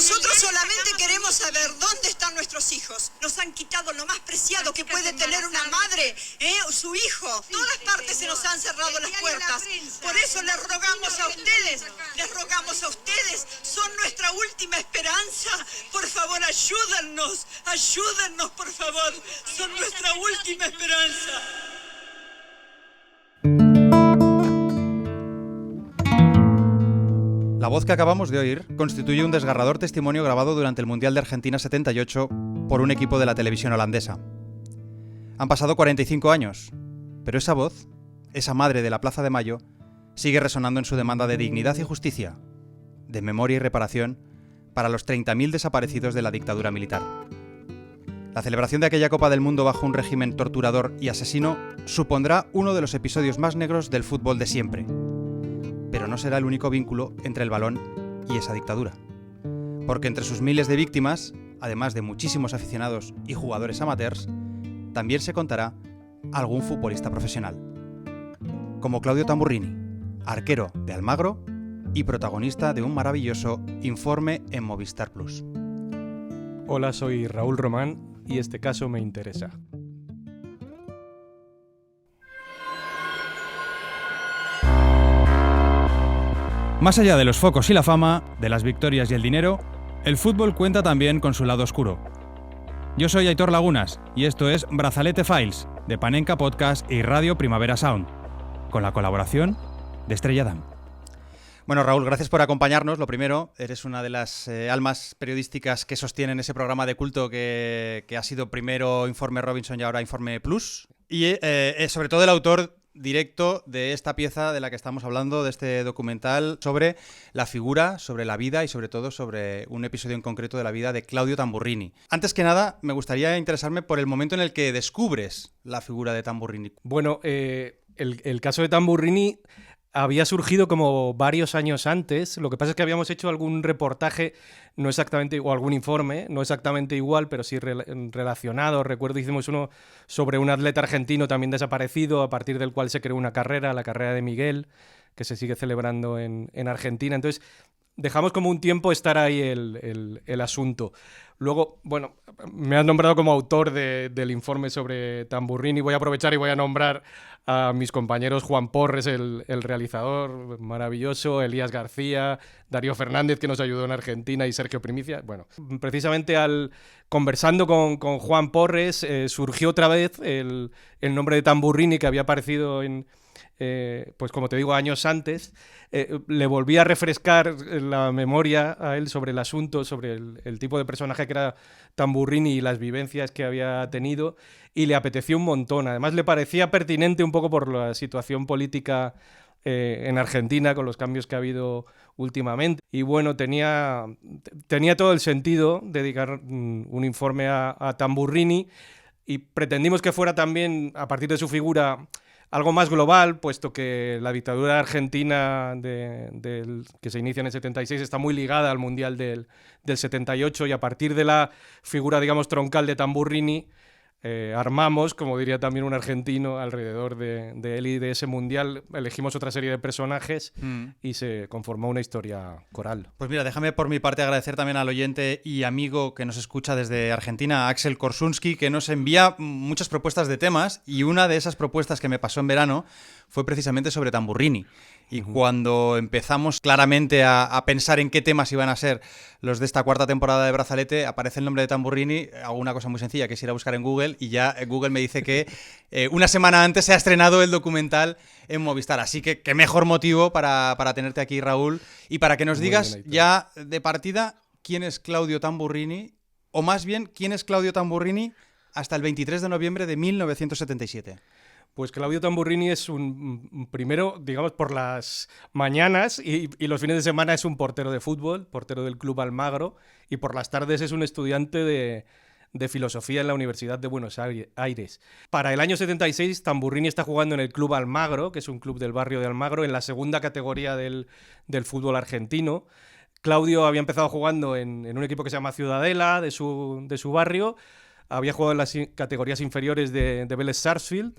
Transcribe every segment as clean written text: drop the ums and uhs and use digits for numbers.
Nosotros solamente queremos saber dónde están nuestros hijos. Nos han quitado lo más preciado que puede tener una madre, su hijo. Todas partes se nos han cerrado las puertas. Por eso les rogamos a ustedes, son nuestra última esperanza. Por favor, ayúdennos, por favor. Son nuestra última esperanza. La voz que acabamos de oír constituye un desgarrador testimonio grabado durante el Mundial de Argentina 78 por un equipo de la televisión holandesa. Han pasado 45 años, pero esa voz, esa madre de la Plaza de Mayo, sigue resonando en su demanda de dignidad y justicia, de memoria y reparación para los 30.000 desaparecidos de la dictadura militar. La celebración de aquella Copa del Mundo bajo un régimen torturador y asesino supondrá uno de los episodios más negros del fútbol de siempre. Pero no será el único vínculo entre el balón y esa dictadura. Porque entre sus miles de víctimas, además de muchísimos aficionados y jugadores amateurs, también se contará algún futbolista profesional. Como Claudio Tamburrini, arquero de Almagro y protagonista de un maravilloso informe en Movistar Plus. Hola, soy Raúl Román y este caso me interesa. Más allá de los focos y la fama, de las victorias y el dinero, el fútbol cuenta también con su lado oscuro. Yo soy Aitor Lagunas y esto es Brazalete Files, de Panenka Podcast y Radio Primavera Sound, con la colaboración de Estrella Damm. Bueno, Raúl, gracias por acompañarnos. Lo primero, eres una de las almas periodísticas que sostienen ese programa de culto que ha sido primero Informe Robinson y ahora Informe Plus. Y sobre todo el autor directo de esta pieza de la que estamos hablando, de este documental sobre la figura, sobre la vida y sobre todo sobre un episodio en concreto de la vida de Claudio Tamburrini. Antes que nada, me gustaría interesarme por el momento en el que descubres la figura de Tamburrini. Bueno, el caso de Tamburrini había surgido como varios años antes. Lo que pasa es que habíamos hecho algún reportaje, no exactamente, o algún informe, no exactamente igual, pero sí relacionado. Recuerdo hicimos uno sobre un atleta argentino también desaparecido, a partir del cual se creó una carrera, la carrera de Miguel, que se sigue celebrando en Argentina. Entonces, dejamos como un tiempo estar ahí el asunto. Luego, bueno, me has nombrado como autor del informe sobre Tamburrini. Voy a aprovechar y voy a nombrar a mis compañeros Juan Porres, el realizador maravilloso, Elías García, Darío Fernández, que nos ayudó en Argentina, y Sergio Primicia. Bueno, precisamente conversando con Juan Porres, surgió otra vez el nombre de Tamburrini, que había aparecido pues como te digo, años antes. Le volví a refrescar la memoria a él sobre el asunto, sobre el tipo de personaje que era Tamburrini y las vivencias que había tenido, y le apeteció un montón. Además, le parecía pertinente un poco por la situación política en Argentina, con los cambios que ha habido últimamente. Y bueno, tenía todo el sentido dedicar un informe a Tamburrini, y pretendimos que fuera también, a partir de su figura, algo más global, puesto que la dictadura argentina que se inicia en el 76 está muy ligada al Mundial del 78, y a partir de la figura, digamos, troncal de Tamburrini, armamos, como diría también un argentino, alrededor de él y de ese Mundial, elegimos otra serie de personajes y se conformó una historia coral. Pues mira, déjame por mi parte agradecer también al oyente y amigo que nos escucha desde Argentina, Axel Korsunski, que nos envía muchas propuestas de temas, y una de esas propuestas que me pasó en verano fue precisamente sobre Tamburrini. Y cuando empezamos claramente a pensar en qué temas iban a ser los de esta cuarta temporada de Brazalete, aparece el nombre de Tamburrini. Hago una cosa muy sencilla, que es ir a buscar en Google, y ya Google me dice que una semana antes se ha estrenado el documental en Movistar. Así que qué mejor motivo para tenerte aquí, Raúl, y para que nos digas ya de partida quién es Claudio Tamburrini, o más bien, quién es Claudio Tamburrini hasta el 23 de noviembre de 1977. Pues Claudio Tamburrini es primero, digamos, por las mañanas y los fines de semana es un portero de fútbol, portero del Club Almagro, y por las tardes es un estudiante de filosofía en la Universidad de Buenos Aires. Para el año 76, Tamburrini está jugando en el Club Almagro, que es un club del barrio de Almagro, en la segunda categoría del fútbol argentino. Claudio había empezado jugando en un equipo que se llama Ciudadela, de su barrio. Había jugado en las categorías inferiores de Vélez Sarsfield,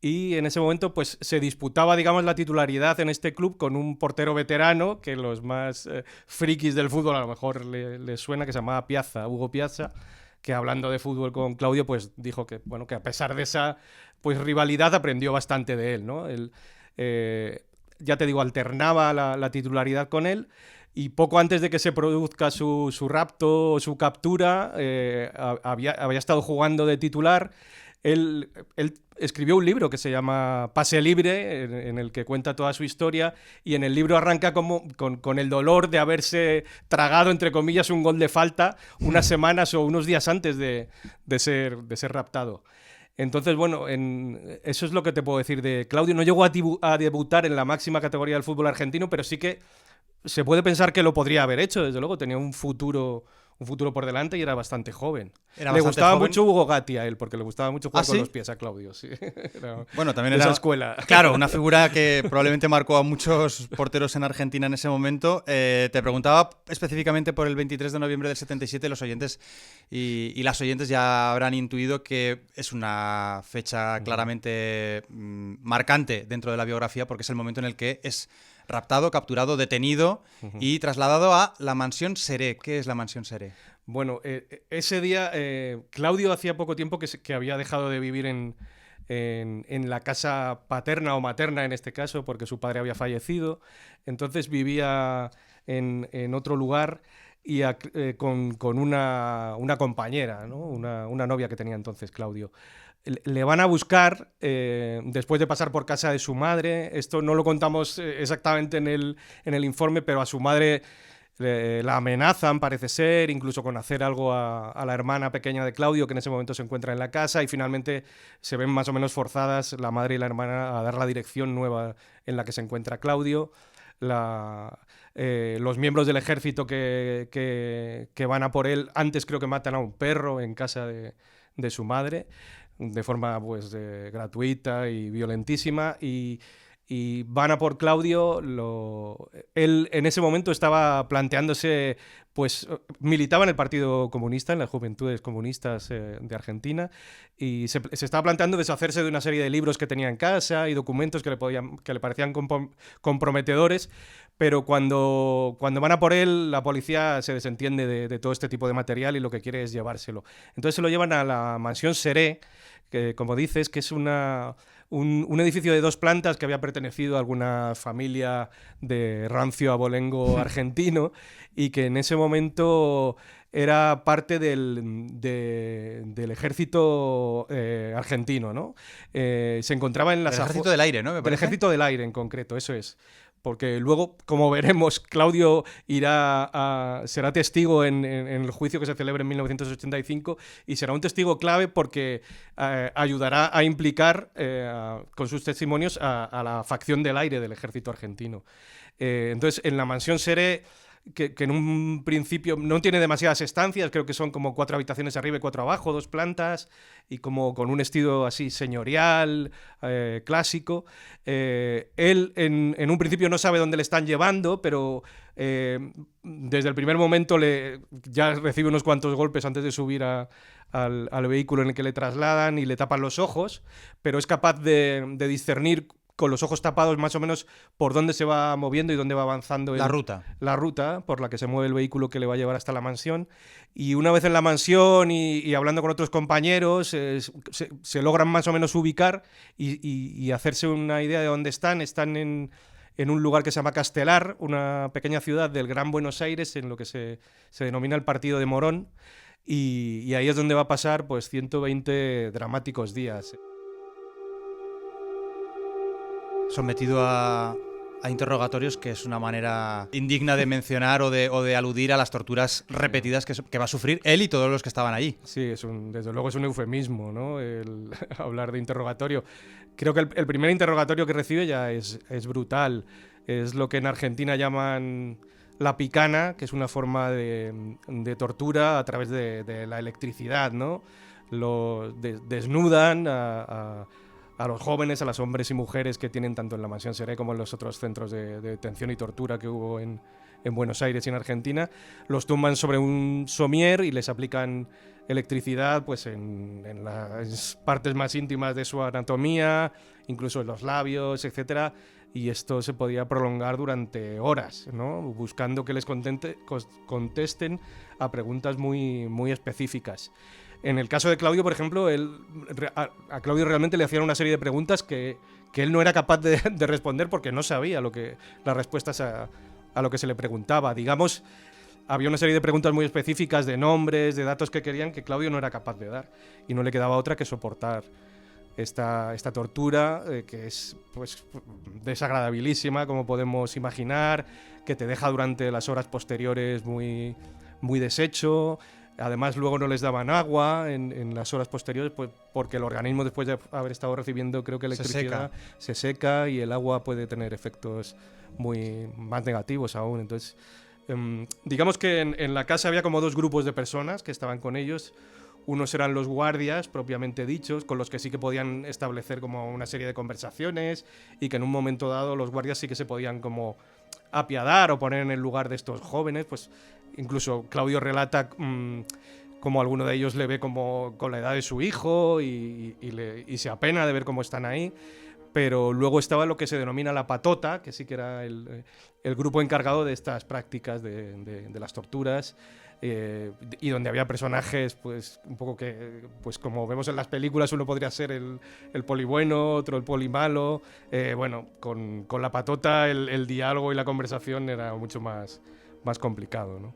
y en ese momento pues se disputaba, digamos, la titularidad en este club con un portero veterano que los más frikis del fútbol a lo mejor les suena, que se llamaba Piazza, Hugo Piazza, que hablando de fútbol con Claudio pues dijo que, bueno, que a pesar de esa pues rivalidad aprendió bastante de él, ¿no? Él, ya te digo, alternaba la titularidad con él. Y poco antes de que se produzca su rapto o su captura, había estado jugando de titular. Él escribió un libro que se llama Pase Libre, en el que cuenta toda su historia, y en el libro arranca con el dolor de haberse tragado, entre comillas, un gol de falta unas semanas o unos días antes de ser raptado. Entonces, bueno, eso es lo que te puedo decir de Claudio. No llegó a debutar en la máxima categoría del fútbol argentino, pero sí que se puede pensar que lo podría haber hecho, desde luego. Tenía un futuro por delante y era bastante joven. Le gustaba mucho Hugo Gatti a él, porque le gustaba mucho jugar con los pies a Claudio. Sí. Bueno, también era esa escuela. Claro, una figura que probablemente marcó a muchos porteros en Argentina en ese momento. Te preguntaba específicamente por el 23 de noviembre del 77. Los oyentes y las oyentes ya habrán intuido que es una fecha claramente marcante dentro de la biografía, porque es el momento en el que es raptado, capturado, detenido y trasladado a la mansión Seré. ¿Qué es la mansión Seré? Bueno, ese día Claudio hacía poco tiempo que había dejado de vivir en la casa paterna o materna en este caso, porque su padre había fallecido. Entonces vivía en otro lugar y con una compañera, ¿no? Una novia que tenía entonces Claudio. Le van a buscar después de pasar por casa de su madre. Esto no lo contamos exactamente en el informe, pero a su madre la amenazan, parece ser, incluso con hacer algo a la hermana pequeña de Claudio, que en ese momento se encuentra en la casa, y finalmente se ven más o menos forzadas la madre y la hermana a dar la dirección nueva en la que se encuentra Claudio. Los miembros del ejército que van a por él, antes creo que matan a un perro en casa de su madre, de forma pues gratuita y violentísima, y van a por Claudio. Él en ese momento estaba planteándose, pues militaba en el Partido Comunista, en las Juventudes Comunistas de Argentina, y se estaba planteando deshacerse de una serie de libros que tenía en casa y documentos que le parecían comprometedores, pero cuando van a por él, la policía se desentiende de todo este tipo de material y lo que quiere es llevárselo. Entonces se lo llevan a la mansión Seré, que, como dices, que es un edificio de 2 plantas que había pertenecido a alguna familia de rancio abolengo argentino y que en ese momento era parte del ejército argentino, ¿no? Se encontraba en las El ejército del aire, ¿no? El ejército del aire, en concreto, eso es. Porque luego, como veremos, Claudio será testigo en el juicio que se celebra en 1985 y será un testigo clave porque ayudará a implicar con sus testimonios a la facción del aire del ejército argentino. Entonces, en la mansión Seré, que en un principio no tiene demasiadas estancias, creo que son como 4 habitaciones arriba y 4 abajo, 2 plantas, y como con un estilo así señorial, clásico. Él en un principio no sabe dónde le están llevando, pero desde el primer momento ya recibe unos cuantos golpes antes de subir al vehículo en el que le trasladan y le tapan los ojos, pero es capaz de discernir con los ojos tapados más o menos por dónde se va moviendo y dónde va avanzando la ruta por la que se mueve el vehículo que le va a llevar hasta la mansión. Y una vez en la mansión y hablando con otros compañeros, se logran más o menos ubicar y hacerse una idea de dónde están. Están en un lugar que se llama Castelar, una pequeña ciudad del Gran Buenos Aires, en lo que se denomina el Partido de Morón, y ahí es donde va a pasar pues 120 dramáticos días. Sometido a interrogatorios, que es una manera indigna de mencionar o de aludir a las torturas repetidas que va a sufrir él y todos los que estaban allí. Sí, desde luego es un eufemismo, ¿no? El hablar de interrogatorio. Creo que el primer interrogatorio que recibe ya es brutal. Es lo que en Argentina llaman la picana, que es una forma de tortura a través de la electricidad, ¿no? Desnudan a los jóvenes, a los hombres y mujeres que tienen tanto en la mansión Seré como en los otros centros de detención y tortura que hubo en Buenos Aires y en Argentina. Los tumban sobre un somier y les aplican electricidad pues en las partes más íntimas de su anatomía, incluso en los labios, etcétera, y esto se podía prolongar durante horas, ¿no? Buscando que les contesten a preguntas muy específicas. En el caso de Claudio, por ejemplo, a Claudio realmente le hacían una serie de preguntas que él no era capaz de responder porque no sabía las respuestas a lo que se le preguntaba. Digamos, había una serie de preguntas muy específicas de nombres, de datos que querían, que Claudio no era capaz de dar, y no le quedaba otra que soportar esta tortura, que es pues desagradabilísima, como podemos imaginar, que te deja durante las horas posteriores muy deshecho. Además, luego no les daban agua en las horas posteriores, pues, porque el organismo, después de haber estado recibiendo, creo que electricidad, se seca y el agua puede tener efectos muy más negativos aún. Entonces, digamos que en la casa había como dos grupos de personas que estaban con ellos. Unos eran los guardias, propiamente dichos, con los que sí que podían establecer como una serie de conversaciones y que en un momento dado los guardias sí que se podían como apiadar o poner en el lugar de estos jóvenes. Pues incluso Claudio relata como alguno de ellos le ve como con la edad de su hijo y se apena de ver cómo están ahí. Pero luego estaba lo que se denomina la patota, que sí que era el grupo encargado de estas prácticas de las torturas, y donde había personajes pues un poco que, pues como vemos en las películas, uno podría ser el poli bueno, otro el poli malo. Bueno, con la patota el diálogo y la conversación era mucho más complicado, ¿no?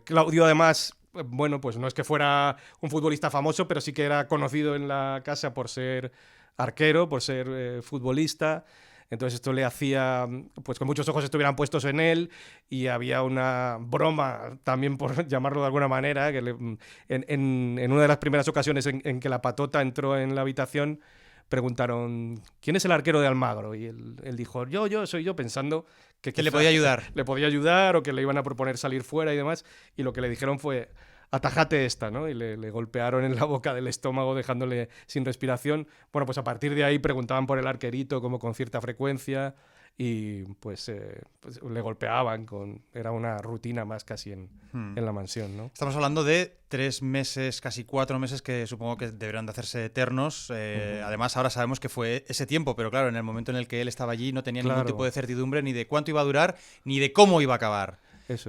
Claudio, además, bueno, pues no es que fuera un futbolista famoso, pero sí que era conocido en la casa por ser arquero, por ser futbolista. Entonces esto le hacía pues que muchos ojos estuvieran puestos en él, y había una broma también, por llamarlo de alguna manera, que en una de las primeras ocasiones en que la patota entró en la habitación, preguntaron ¿quién es el arquero de Almagro? Y él dijo soy yo, pensando que le podía ayudar. Le podía ayudar, o que le iban a proponer salir fuera y demás, y lo que le dijeron fue atajate esta, ¿no? Y le golpearon en la boca del estómago dejándole sin respiración. Bueno, pues a partir de ahí preguntaban por el arquerito como con cierta frecuencia, y pues le golpeaban. Era una rutina más casi en la mansión, ¿no? Estamos hablando de 3 meses, casi 4 meses, que supongo que deberán de hacerse eternos. Además, ahora sabemos que fue ese tiempo, pero claro, en el momento en el que él estaba allí no tenía ningún tipo de certidumbre ni de cuánto iba a durar, ni de cómo iba a acabar.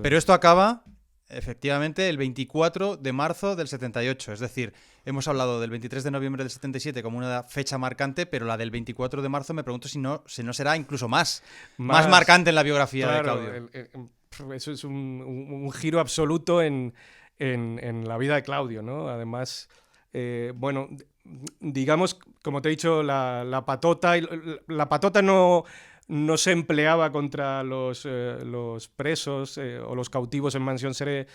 Pero esto acaba efectivamente el 24 de marzo del 78, es decir, hemos hablado del 23 de noviembre del 77 como una fecha marcante, pero la del 24 de marzo me pregunto si no será incluso más marcante en la biografía de Claudio. Eso es un giro absoluto en la vida de Claudio, ¿no? Además, bueno, digamos, como te he dicho, la patota no se empleaba contra los presos o los cautivos en Mansión Seré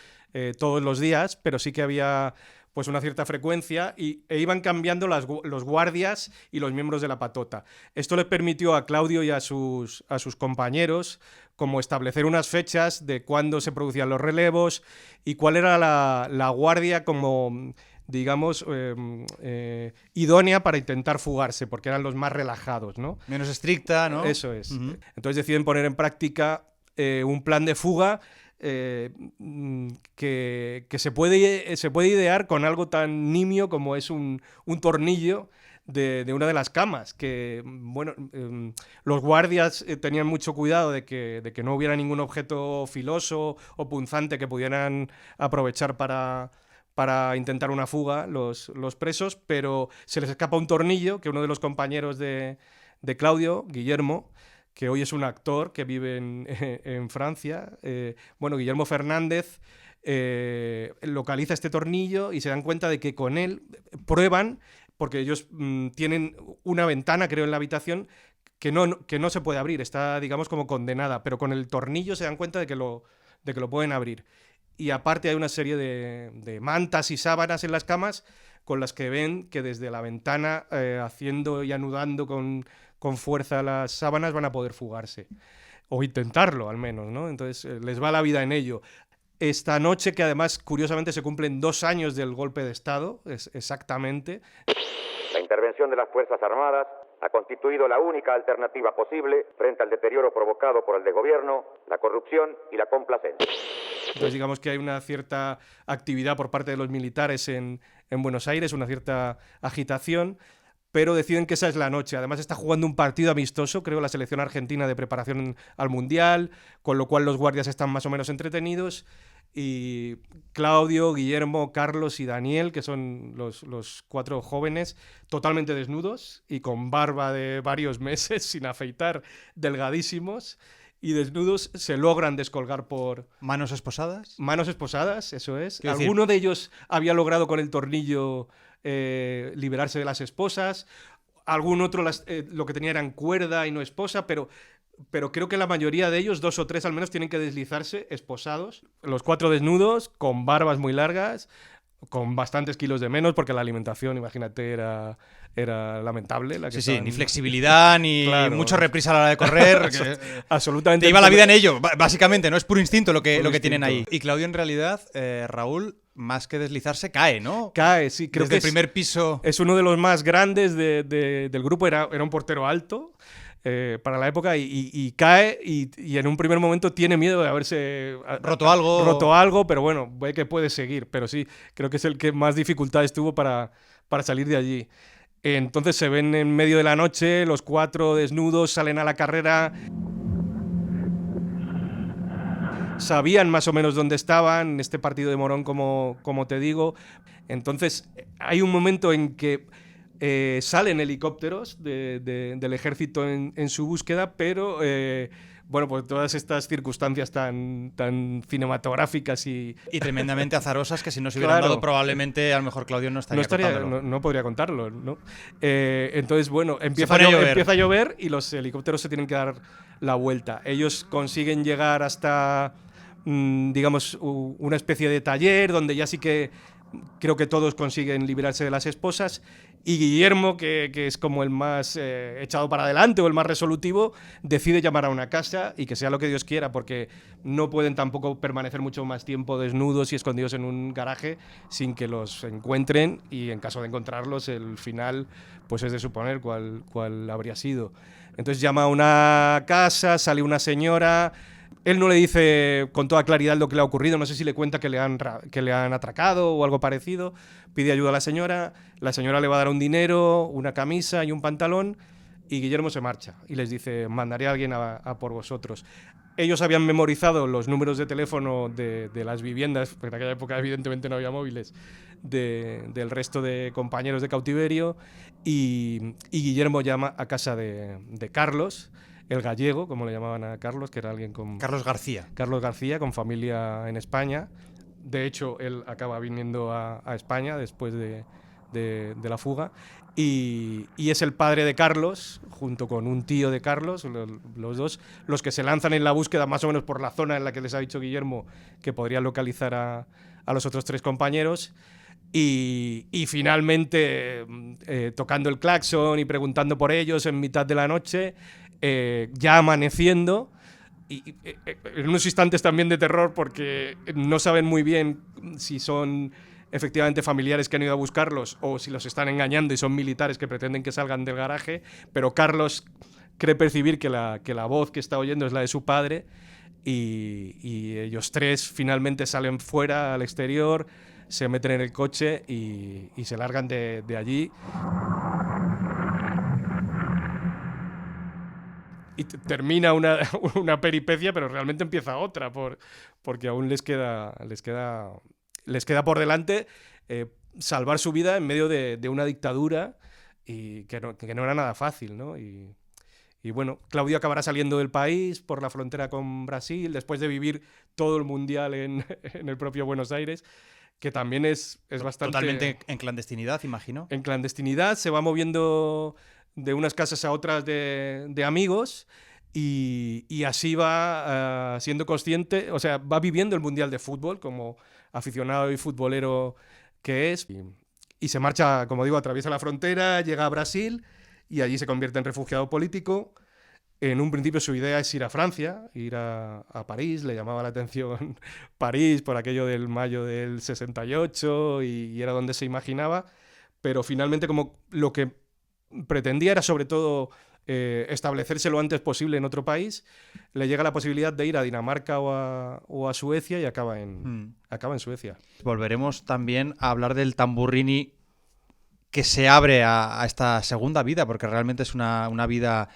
todos los días, pero sí que había pues una cierta frecuencia, e iban cambiando los guardias y los miembros de la patota. Esto les permitió a Claudio y a sus compañeros como establecer unas fechas de cuándo se producían los relevos y cuál era la guardia como, digamos, idónea para intentar fugarse, porque eran los más relajados, ¿no? Menos estricta, ¿no? Eso es. Entonces deciden poner en práctica un plan de fuga que se puede idear con algo tan nimio como es un tornillo de una de las camas, que bueno, los guardias tenían mucho cuidado de que no hubiera ningún objeto filoso o punzante que pudieran aprovechar para intentar una fuga los presos, pero se les escapa un tornillo que uno de los compañeros de Claudio, Guillermo, que hoy es un actor que vive en Francia, Guillermo Fernández, localiza este tornillo y se dan cuenta de que con él prueban, porque ellos tienen una ventana, creo, en la habitación que no se puede abrir, está, digamos, como condenada, pero con el tornillo se dan cuenta de que lo pueden abrir. Y aparte hay una serie de mantas y sábanas en las camas con las que ven que desde la ventana, haciendo y anudando con fuerza las sábanas, van a poder fugarse. O intentarlo, al menos, ¿no? Entonces les va la vida en ello. Esta noche, que además, curiosamente, se cumplen 2 años del golpe de Estado, exactamente. La intervención de las Fuerzas Armadas ha constituido la única alternativa posible frente al deterioro provocado por el desgobierno, la corrupción y la complacencia. Entonces digamos que hay una cierta actividad por parte de los militares en Buenos Aires, una cierta agitación, pero deciden que esa es la noche. Además está jugando un partido amistoso, creo, la selección argentina de preparación al Mundial, con lo cual los guardias están más o menos entretenidos. Y Claudio, Guillermo, Carlos y Daniel, que son los 4 jóvenes, totalmente desnudos y con barba de varios meses, sin afeitar, delgadísimos y desnudos, se logran descolgar por... ¿Manos esposadas? Manos esposadas, eso es. Quiero Alguno de ellos había logrado con el tornillo liberarse de las esposas. Algún otro lo que tenía eran cuerda y no esposa, pero creo que la mayoría de ellos, 2 o 3 al menos, tienen que deslizarse esposados. Los 4 desnudos, con barbas muy largas, con bastantes kilos de menos, porque la alimentación, imagínate, era lamentable. Sí, ni flexibilidad, ni claro, mucho reprisa a la hora de correr. Absolutamente. Te iba la vida en ello, básicamente, ¿no? Es puro instinto lo que instinto. Tienen ahí. Y Claudio, en realidad, Raúl, más que deslizarse, cae, ¿no? Cae, sí. Creo Desde que el primer piso... Es uno de los más grandes del grupo, era un portero alto. Para la época y cae y en un primer momento tiene miedo de haberse roto algo, pero bueno, ve que puede seguir, pero sí, creo que es el que más dificultades tuvo para salir de allí. Entonces se ven en medio de la noche, los 4 desnudos salen a la carrera, sabían más o menos dónde estaban, en este partido de Morón, como te digo. Entonces hay un momento en que salen helicópteros del ejército en su búsqueda, pero bueno, pues todas estas circunstancias tan cinematográficas y tremendamente azarosas, que si no se hubieran dado, probablemente a lo mejor Claudio no estaría no podría contarlo, ¿no? Entonces, bueno, empieza a llover y los helicópteros se tienen que dar la vuelta. Ellos consiguen llegar hasta, digamos, una especie de taller donde ya sí que creo que todos consiguen liberarse de las esposas, y Guillermo, que es como el más echado para adelante o el más resolutivo, decide llamar a una casa y que sea lo que Dios quiera, porque no pueden tampoco permanecer mucho más tiempo desnudos y escondidos en un garaje sin que los encuentren, y en caso de encontrarlos el final pues es de suponer cuál habría sido. Entonces llama a una casa, sale una señora. Él no le dice con toda claridad lo que le ha ocurrido, no sé si le cuenta que le han atracado o algo parecido. Pide ayuda a la señora le va a dar un dinero, una camisa y un pantalón, y Guillermo se marcha y les dice: mandaré a alguien a por vosotros. Ellos habían memorizado los números de teléfono de las viviendas, porque en aquella época evidentemente no había móviles, del resto de compañeros de cautiverio, y Guillermo llama a casa de Carlos, el gallego, como le llamaban a Carlos, que era alguien con... Carlos García, con familia en España. De hecho, él acaba viniendo a España después de la fuga. Y es el padre de Carlos, junto con un tío de Carlos, los dos, los que se lanzan en la búsqueda más o menos por la zona en la que les ha dicho Guillermo que podría localizar a los otros 3 compañeros. Y finalmente, tocando el claxon y preguntando por ellos en mitad de la noche, ya amaneciendo, y en unos instantes también de terror, porque no saben muy bien si son efectivamente familiares que han ido a buscarlos o si los están engañando y son militares que pretenden que salgan del garaje, pero Carlos cree percibir que la voz que está oyendo es la de su padre, y ellos 3 finalmente salen fuera al exterior, se meten en el coche y se largan de allí. Y termina una peripecia, pero realmente empieza otra, porque aún les queda por delante salvar su vida en medio de una dictadura, y que no era nada fácil, ¿no? Y bueno, Claudio acabará saliendo del país por la frontera con Brasil, después de vivir todo el Mundial en el propio Buenos Aires, que también es bastante... Totalmente en clandestinidad, imagino. En clandestinidad, se va moviendo de unas casas a otras de amigos, y así va siendo consciente, o sea, va viviendo el Mundial de Fútbol como aficionado y futbolero que es, y se marcha, como digo, atraviesa la frontera, llega a Brasil y allí se convierte en refugiado político. En un principio su idea es ir a Francia, ir a París, le llamaba la atención París por aquello del mayo del 68 y era donde se imaginaba, pero finalmente como lo que pretendía era sobre todo establecerse lo antes posible en otro país, le llega la posibilidad de ir a Dinamarca o a Suecia y acaba en Suecia. Volveremos también a hablar del Tamburrini que se abre a esta segunda vida, porque realmente es una vida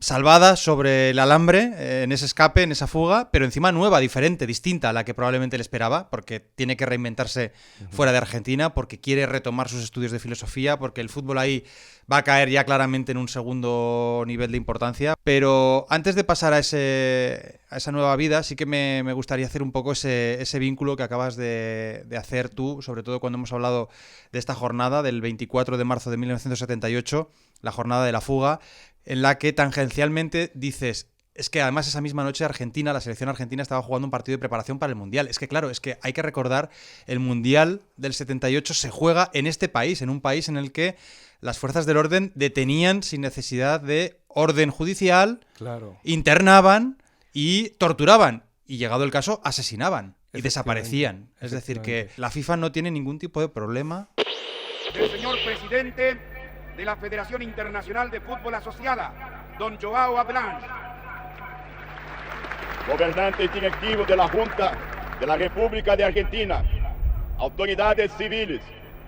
salvada sobre el alambre, en ese escape, en esa fuga, pero encima nueva, diferente, distinta a la que probablemente le esperaba, porque tiene que reinventarse fuera de Argentina, porque quiere retomar sus estudios de filosofía, porque el fútbol ahí va a caer ya claramente en un segundo nivel de importancia. Pero antes de pasar a esa nueva vida, sí que me gustaría hacer un poco ese vínculo que acabas de hacer tú, sobre todo cuando hemos hablado de esta jornada del 24 de marzo de 1978, la jornada de la fuga, en la que tangencialmente dices, es que además esa misma noche Argentina, la selección argentina estaba jugando un partido de preparación para el Mundial. Es que claro, es que hay que recordar, el Mundial del 78 se juega en este país, en un país en el que las fuerzas del orden detenían sin necesidad de orden judicial, Claro. internaban y torturaban. Y llegado el caso, asesinaban y desaparecían. Es decir, que la FIFA no tiene ningún tipo de problema. Del señor presidente de la Federación Internacional de Fútbol Asociada, don Joao Ablange. Gobernantes directivos de la Junta de la República de Argentina, autoridades civiles,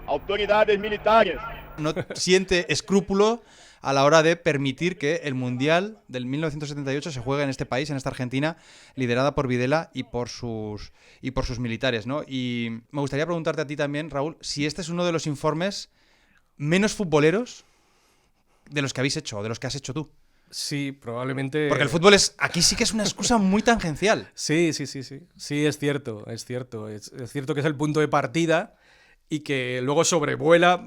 autoridades militares. No siente escrúpulo a la hora de permitir que el Mundial del 1978 se juegue en este país, en esta Argentina, liderada por Videla y por sus militares, ¿no? Y me gustaría preguntarte a ti también, Raúl, si este es uno de los informes menos futboleros de los que habéis hecho, o de los que has hecho tú. Sí, probablemente... Porque el fútbol aquí sí que es una excusa muy tangencial. Sí. Sí, es cierto, es cierto. Es cierto que es el punto de partida y que luego sobrevuela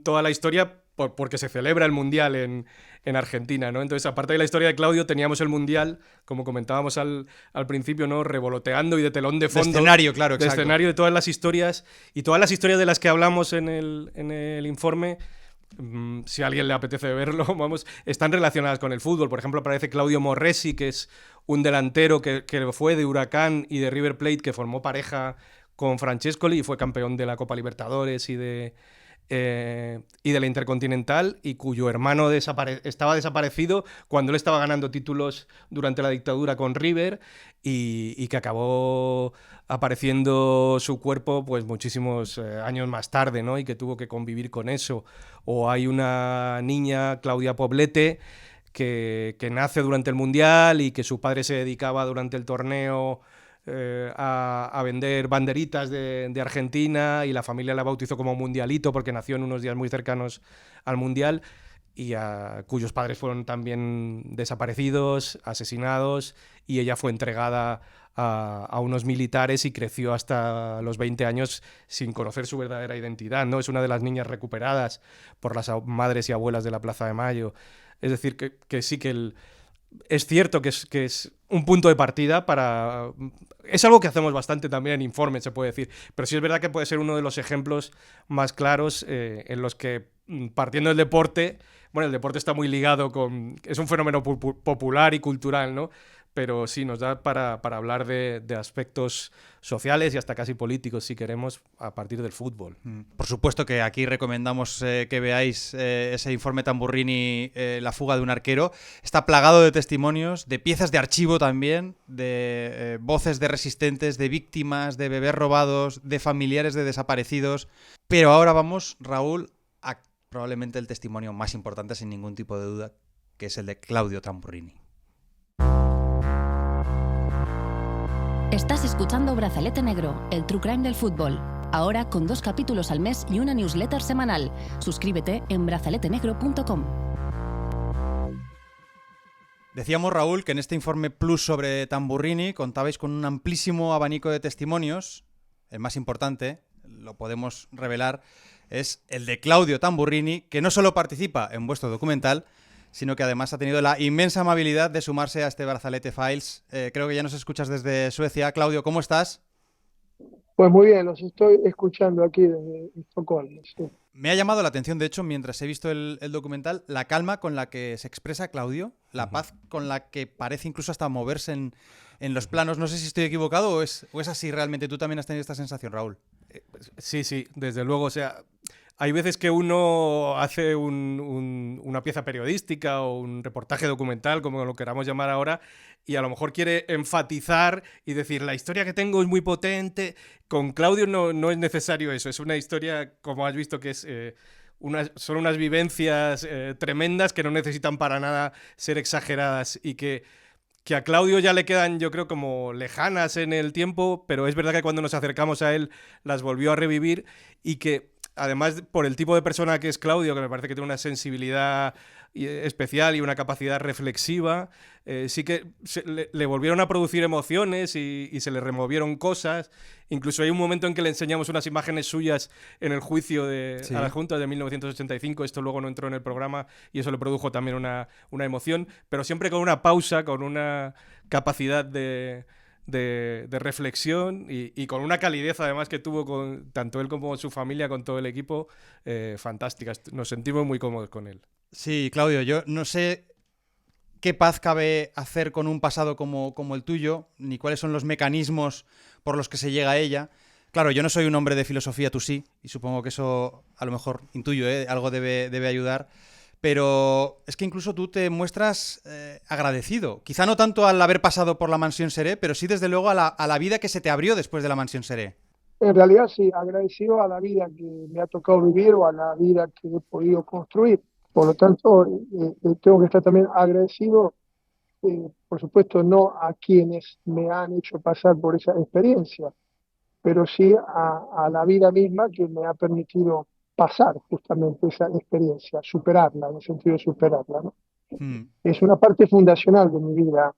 toda la historia porque se celebra el Mundial en Argentina, ¿no? Entonces, aparte de la historia de Claudio, teníamos el Mundial, como comentábamos al principio, ¿no? Revoloteando y de telón de fondo. De escenario, claro, de exacto. escenario de todas las historias. Y todas las historias de las que hablamos en el informe, si a alguien le apetece verlo, vamos, están relacionadas con el fútbol. Por ejemplo, aparece Claudio Morresi, que es un delantero que fue de Huracán y de River Plate, que formó pareja con Francescoli y fue campeón de la Copa Libertadores y de la Intercontinental, y cuyo hermano estaba desaparecido cuando él estaba ganando títulos durante la dictadura con River, y que acabó apareciendo su cuerpo pues muchísimos años más tarde, ¿no? Y que tuvo que convivir con eso. O hay una niña, Claudia Poblete, que nace durante el Mundial y que su padre se dedicaba durante el torneo a vender banderitas de Argentina, y la familia la bautizó como Mundialito porque nació en unos días muy cercanos al Mundial, y cuyos padres fueron también desaparecidos, asesinados, y ella fue entregada a unos militares y creció hasta los 20 años sin conocer su verdadera identidad, ¿no? Es una de las niñas recuperadas por las madres y abuelas de la Plaza de Mayo. Es decir, que sí que es cierto que es un punto de partida para... Es algo que hacemos bastante también en informes, se puede decir, pero sí es verdad que puede ser uno de los ejemplos más claros en los que, partiendo del deporte, bueno, el deporte está muy ligado con... Es un fenómeno popular y cultural, ¿no? Pero sí, nos da para hablar de aspectos sociales y hasta casi políticos, si queremos, a partir del fútbol. Por supuesto que aquí recomendamos que veáis ese informe Tamburrini, La fuga de un arquero. Está plagado de testimonios, de piezas de archivo también, de voces de resistentes, de víctimas, de bebés robados, de familiares de desaparecidos. Pero ahora vamos, Raúl, a probablemente el testimonio más importante, sin ningún tipo de duda, que es el de Claudio Tamburrini. Estás escuchando Brazalete Negro, el true crime del fútbol. Ahora con 2 capítulos al mes y una newsletter semanal. Suscríbete en brazaletenegro.com. Decíamos, Raúl, que en este informe Plus sobre Tamburrini contabais con un amplísimo abanico de testimonios. El más importante, lo podemos revelar, es el de Claudio Tamburrini, que no solo participa en vuestro documental, sino que además ha tenido la inmensa amabilidad de sumarse a este Brazalete Files. Creo que ya nos escuchas desde Suecia. Claudio, ¿cómo estás? Pues muy bien, los estoy escuchando aquí desde Estocolmo. Sí. Me ha llamado la atención, de hecho, mientras he visto el documental, la calma con la que se expresa Claudio, la paz con la que parece incluso hasta moverse en los planos. No sé si estoy equivocado o es así realmente. ¿Tú también has tenido esta sensación, Raúl? Sí, desde luego. O sea, hay veces que uno hace una pieza periodística o un reportaje documental, como lo queramos llamar ahora, y a lo mejor quiere enfatizar y decir, la historia que tengo es muy potente. Con Claudio no es necesario eso, es una historia, como has visto, que es... son unas vivencias tremendas que no necesitan para nada ser exageradas y que a Claudio ya le quedan, yo creo, como lejanas en el tiempo, pero es verdad que cuando nos acercamos a él las volvió a revivir y que, además, por el tipo de persona que es Claudio, que me parece que tiene una sensibilidad especial y una capacidad reflexiva, sí que le volvieron a producir emociones y se le removieron cosas. Incluso hay un momento en que le enseñamos unas imágenes suyas en el juicio a la Junta de 1985. Esto luego no entró en el programa y eso le produjo también una emoción, pero siempre con una pausa, con una capacidad de reflexión y con una calidez además que tuvo con tanto él como su familia, con todo el equipo, fantástica. Nos sentimos muy cómodos con él. Sí, Claudio, yo no sé qué paz cabe hacer con un pasado como el tuyo, ni cuáles son los mecanismos por los que se llega a ella. Claro, yo no soy un hombre de filosofía, tú sí, y supongo que eso a lo mejor intuyo, algo debe ayudar. Pero es que incluso tú te muestras agradecido. Quizá no tanto al haber pasado por la Mansión Seré, pero sí desde luego a la vida que se te abrió después de la Mansión Seré. En realidad sí, agradecido a la vida que me ha tocado vivir o a la vida que he podido construir. Por lo tanto, tengo que estar también agradecido, por supuesto, no a quienes me han hecho pasar por esa experiencia, pero sí a la vida misma que me ha permitido pasar justamente esa experiencia, superarla, en el sentido de superarla, ¿no? Es una parte fundacional de mi vida.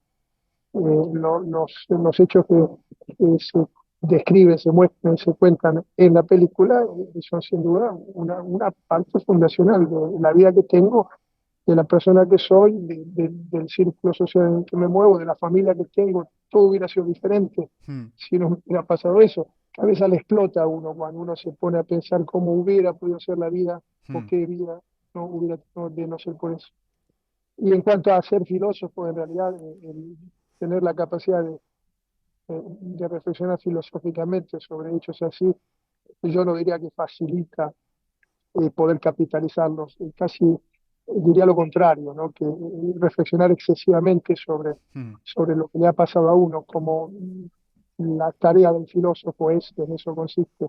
Los hechos que se describen, se muestran, se cuentan en la película son sin duda una parte fundacional de la vida que tengo, de la persona que soy, del círculo social en el que me muevo, de la familia que tengo. Todo hubiera sido diferente si no me hubiera pasado eso. A veces le explota a uno cuando uno se pone a pensar cómo hubiera podido ser la vida o qué vida no hubiera tenido de no ser por eso. Y en cuanto a ser filósofo, en realidad, el tener la capacidad de reflexionar filosóficamente sobre hechos así, yo no diría que facilita poder capitalizarlos, casi diría lo contrario, ¿no? Que reflexionar excesivamente sobre lo que le ha pasado a uno, como la tarea del filósofo es, en eso consiste,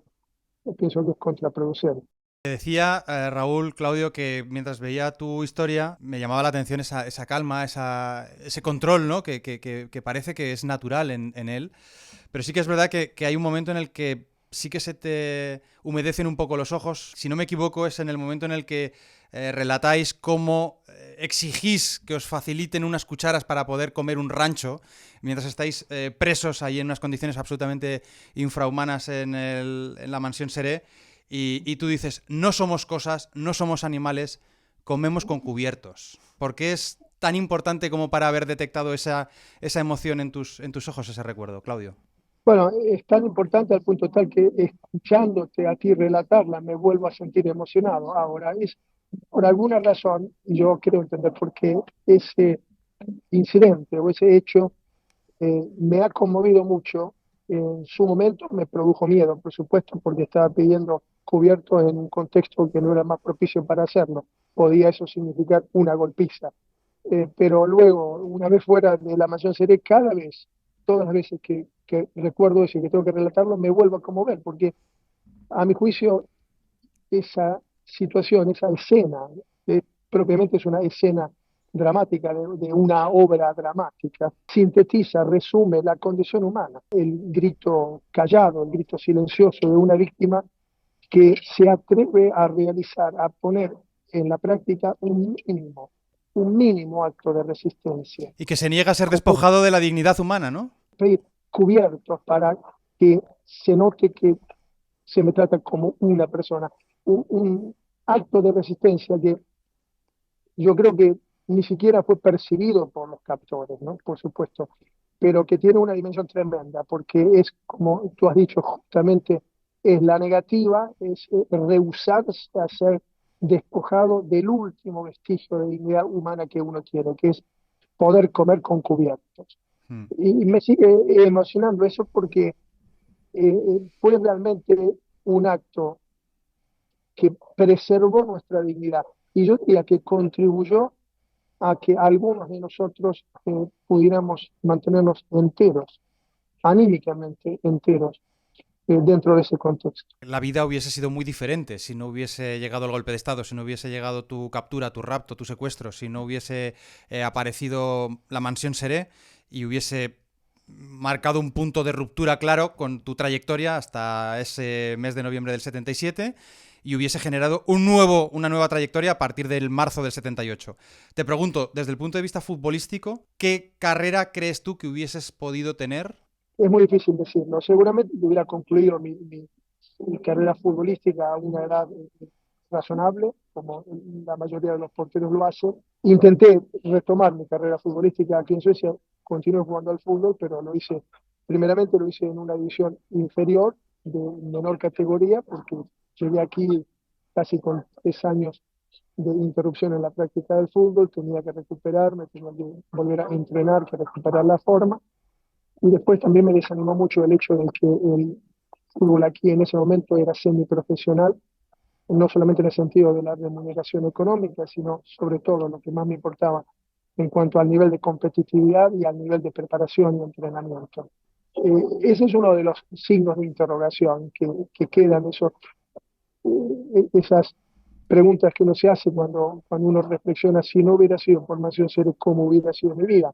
pienso que es contraproducente. Te decía, Raúl, Claudio, que mientras veía tu historia me llamaba la atención esa calma, ese control, ¿no? que parece que es natural en él. Pero sí que es verdad que hay un momento en el que sí que se te humedecen un poco los ojos. Si no me equivoco, es en el momento en el que relatáis cómo exigís que os faciliten unas cucharas para poder comer un rancho, mientras estáis presos ahí en unas condiciones absolutamente infrahumanas en la Mansión Seré. Y tú dices, no somos cosas, no somos animales, comemos con cubiertos. ¿Por qué es tan importante como para haber detectado esa emoción en tus ojos, ese recuerdo, Claudio? Bueno, es tan importante al punto tal que escuchándote a ti relatarla me vuelvo a sentir emocionado. Ahora, por alguna razón, yo creo entender por qué ese incidente o ese hecho me ha conmovido mucho. En su momento me produjo miedo, por supuesto, porque estaba pidiendo cubiertos en un contexto que no era más propicio para hacerlo. Podía eso significar una golpiza. Pero luego, una vez fuera de la Mansión Seré, cada vez, todas las veces que recuerdo eso y que tengo que relatarlo, me vuelvo a conmover, porque a mi juicio esa situación, esa escena, propiamente es una escena dramática de una obra dramática, sintetiza, resume la condición humana, el grito callado, el grito silencioso de una víctima que se atreve a realizar, a poner en la práctica un mínimo acto de resistencia. Y que se niega a ser despojado de la dignidad humana, ¿no? Pedir cubiertos para que se note que se me trata como una persona. Un acto de resistencia que yo creo que ni siquiera fue percibido por los captores, ¿no? Por supuesto, pero que tiene una dimensión tremenda, porque es, como tú has dicho justamente, es la negativa, es rehusarse a ser despojado del último vestigio de dignidad humana que uno tiene, que es poder comer con cubiertos. Y me sigue emocionando eso porque fue realmente un acto que preservó nuestra dignidad. Y yo diría que contribuyó a que algunos de nosotros pudiéramos mantenernos enteros, anímicamente enteros, dentro de ese contexto. La vida hubiese sido muy diferente si no hubiese llegado el golpe de Estado, si no hubiese llegado tu captura, tu rapto, tu secuestro, si no hubiese aparecido la mansión Seré y hubiese marcado un punto de ruptura claro con tu trayectoria hasta ese mes de noviembre del 77 y hubiese generado una nueva trayectoria a partir del marzo del 78. Te pregunto, desde el punto de vista futbolístico, ¿qué carrera crees tú que hubieses podido tener? Es muy difícil decirlo. Seguramente hubiera concluido mi carrera futbolística a una edad razonable, como la mayoría de los porteros lo hacen. Intenté retomar mi carrera futbolística aquí en Suecia, continué jugando al fútbol, pero primeramente lo hice en una división inferior, de menor categoría, porque llegué aquí casi con 3 años de interrupción en la práctica del fútbol, tenía que recuperarme, tenía que volver a entrenar, que recuperar la forma. Y después también me desanimó mucho el hecho de que el fútbol aquí en ese momento era semiprofesional, no solamente en el sentido de la remuneración económica, sino sobre todo lo que más me importaba en cuanto al nivel de competitividad y al nivel de preparación y entrenamiento. Ese es uno de los signos de interrogación que quedan, esas preguntas que uno se hace cuando uno reflexiona si no hubiera sido por Mansión Seré, ¿cómo hubiera sido mi vida?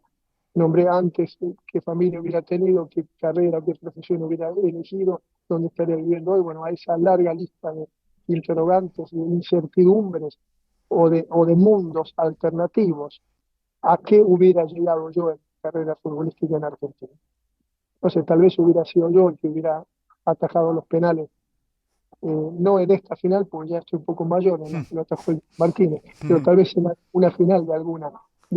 Nombré antes qué familia hubiera tenido, qué carrera, qué profesión hubiera elegido, dónde estaría viviendo hoy. Bueno, a esa larga lista de interrogantes, de incertidumbres o de mundos alternativos, ¿a qué hubiera llegado yo en carrera futbolística en Argentina? No sé, tal vez hubiera sido yo el que hubiera atajado los penales, no en esta final, porque ya estoy un poco mayor, en la que lo atajó el Martínez, pero tal vez en una final de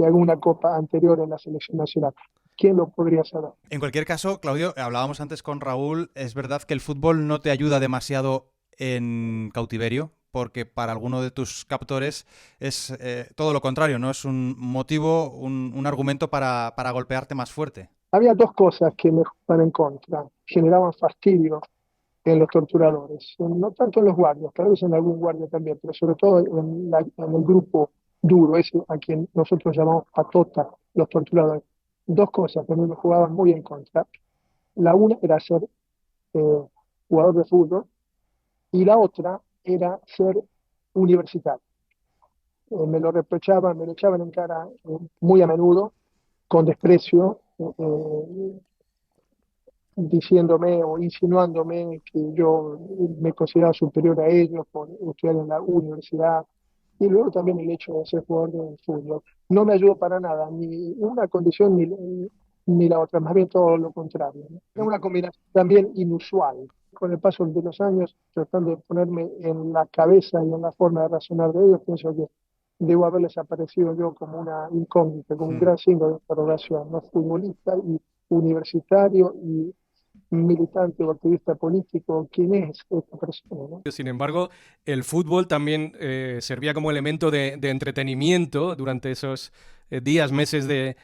alguna copa anterior en la selección nacional. ¿Quién lo podría saber? En cualquier caso, Claudio, hablábamos antes con Raúl, es verdad que el fútbol no te ayuda demasiado en cautiverio, porque para alguno de tus captores es todo lo contrario, ¿no? Es un motivo, un argumento para golpearte más fuerte. Había dos cosas que me jugaban en contra, generaban fastidio en los torturadores, no tanto en los guardias, tal vez en algún guardia también, pero sobre todo en el grupo duro, ese a quien nosotros llamamos patota, los torturadores. Dos cosas que a mí me jugaban muy en contra. La una era ser jugador de fútbol y la otra era ser universitario. Me lo reprochaban, me lo echaban en cara muy a menudo, con desprecio, diciéndome o insinuándome que yo me consideraba superior a ellos por estudiar en la universidad, y luego también el hecho de ser jugador de fútbol. No me ayudó para nada, ni una condición ni la otra, más bien todo lo contrario, ¿no? Es una combinación también inusual. Con el paso de los años, tratando de ponerme en la cabeza y en la forma de razonar de ellos, pienso que debo haberles aparecido yo como una incógnita, como un gran signo de interrogación, ¿no? Futbolista y universitario y militante o activista político, ¿quién es esta persona, ¿no? Sin embargo, el fútbol también servía como elemento de entretenimiento durante esos días, meses de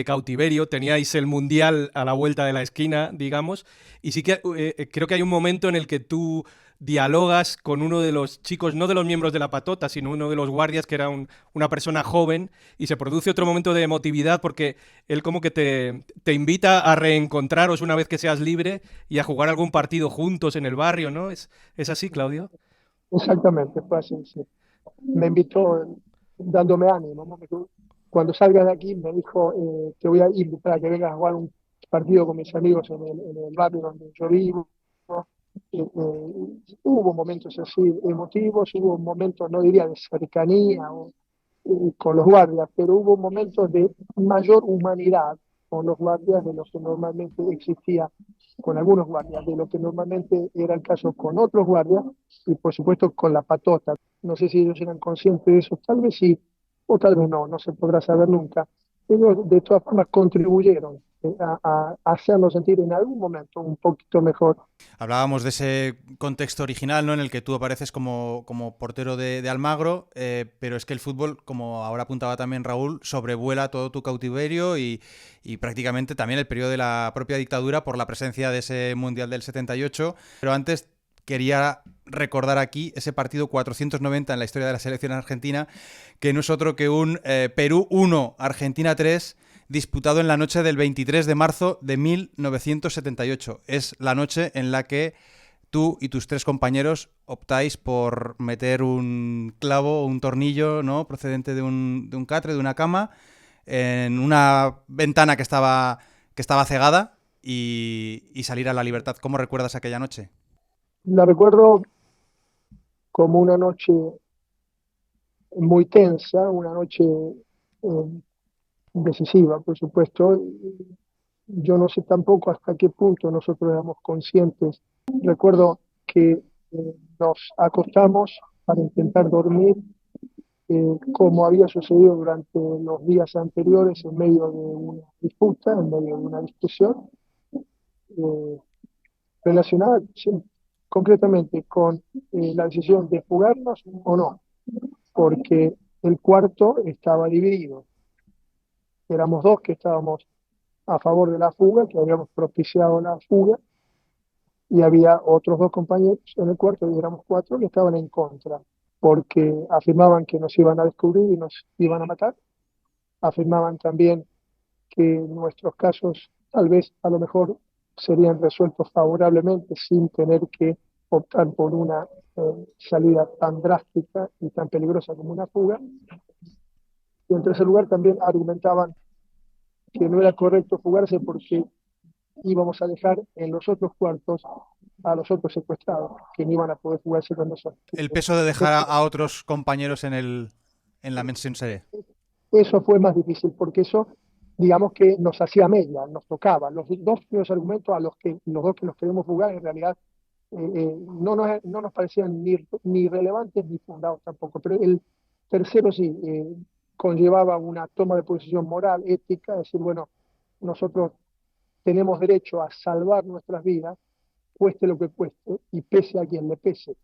cautiverio. Teníais el Mundial a la vuelta de la esquina, digamos, y sí que creo que hay un momento en el que tú dialogas con uno de los chicos, no de los miembros de la patota, sino uno de los guardias, que era una persona joven, y se produce otro momento de emotividad porque él como que te invita a reencontraros una vez que seas libre y a jugar algún partido juntos en el barrio, ¿no? ¿Es así, Claudio? Exactamente, fue así, sí. Me invitó dándome ánimo, ¿no? Cuando salgas de aquí, me dijo, te voy a invitar a que vengas a jugar un partido con mis amigos en el barrio donde yo vivo. Hubo momentos así emotivos, hubo momentos, no diría de cercanía con los guardias, pero hubo momentos de mayor humanidad con los guardias de lo que normalmente existía con algunos guardias, de lo que normalmente era el caso con otros guardias y por supuesto con la patota. No sé si ellos eran conscientes de eso, tal vez sí, o tal vez no se podrá saber nunca. Ellos de todas formas contribuyeron a hacernos sentir en algún momento un poquito mejor. Hablábamos de ese contexto original, ¿no?, en el que tú apareces como portero de Almagro, pero es que el fútbol, como ahora apuntaba también Raúl, sobrevuela todo tu cautiverio y prácticamente también el periodo de la propia dictadura por la presencia de ese Mundial del 78. Pero antes quería recordar aquí ese partido 490 en la historia de la selección argentina, que no es otro que un Perú 1, Argentina 3, disputado en la noche del 23 de marzo de 1978. Es la noche en la que tú y tus 3 compañeros optáis por meter un clavo o un tornillo, ¿no?, procedente de un catre, de una cama, en una ventana que estaba cegada y salir a la libertad. ¿Cómo recuerdas aquella noche? La recuerdo como una noche muy tensa, una noche decisiva, por supuesto. Yo no sé tampoco hasta qué punto nosotros éramos conscientes. Recuerdo que nos acostamos para intentar dormir, como había sucedido durante los días anteriores, en medio de una disputa, en medio de una discusión, eh, relacionada concretamente con la decisión de fugarnos o no, porque el cuarto estaba dividido. Éramos 2 que estábamos a favor de la fuga, que habíamos propiciado la fuga, y había otros 2 compañeros en el cuarto, y éramos 4 que estaban en contra, porque afirmaban que nos iban a descubrir y nos iban a matar. Afirmaban también que nuestros casos tal vez a lo mejor serían resueltos favorablemente sin tener que optar por una salida tan drástica y tan peligrosa como una fuga. Y en tercer lugar también argumentaban que no era correcto fugarse porque íbamos a dejar en los otros cuartos a los otros secuestrados, que no iban a poder fugarse con nosotros. El peso de dejar a otros compañeros en la mención serie. Eso fue más difícil, porque eso, digamos que nos hacía mella, nos tocaba. Los 2 primeros argumentos, los 2 que nos queremos fugar, en realidad no nos parecían ni relevantes ni fundados tampoco, pero el tercero sí conllevaba una toma de posición moral, ética, decir, bueno, nosotros tenemos derecho a salvar nuestras vidas, cueste lo que cueste, y pese a quien le pese.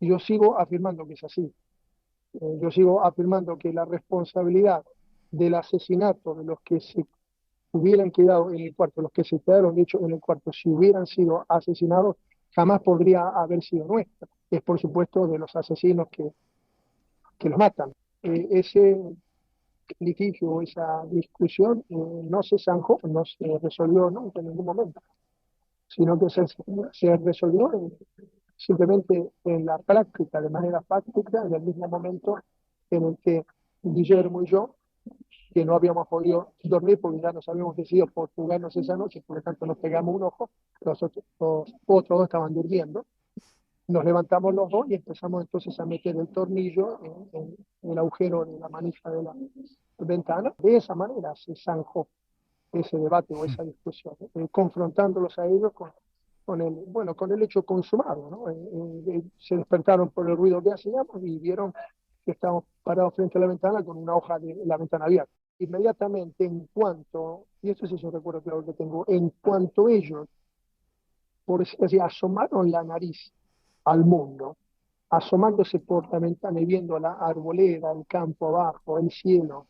Y yo sigo afirmando que es así. Yo sigo afirmando que la responsabilidad del asesinato de los que se hubieran quedado en el cuarto, los que se quedaron de hecho en el cuarto, si hubieran sido asesinados, jamás podría haber sido nuestra. Es por supuesto de los asesinos que los matan. Ese litigio, esa discusión no se zanjó, no se resolvió nunca en ningún momento, sino que se resolvió simplemente en la práctica, de manera práctica, en el mismo momento en el que Guillermo y yo, que no habíamos podido dormir porque ya nos habíamos decidido por jugarnos esa noche, por lo tanto nos pegamos un ojo, los otros 2 estaban durmiendo, nos levantamos los 2 y empezamos entonces a meter el tornillo en el agujero de la manija de la ventana. De esa manera se zanjó ese debate o esa discusión, confrontándolos a ellos con el hecho consumado, ¿no? Se despertaron por el ruido que hacíamos y vieron que estábamos parados frente a la ventana con una hoja de la ventana abierta. Inmediatamente, y esto sí es un recuerdo claro que tengo, en cuanto ellos, por decirlo así, asomaron la nariz al mundo, asomándose por la ventana y viendo la arboleda, el campo abajo, el cielo,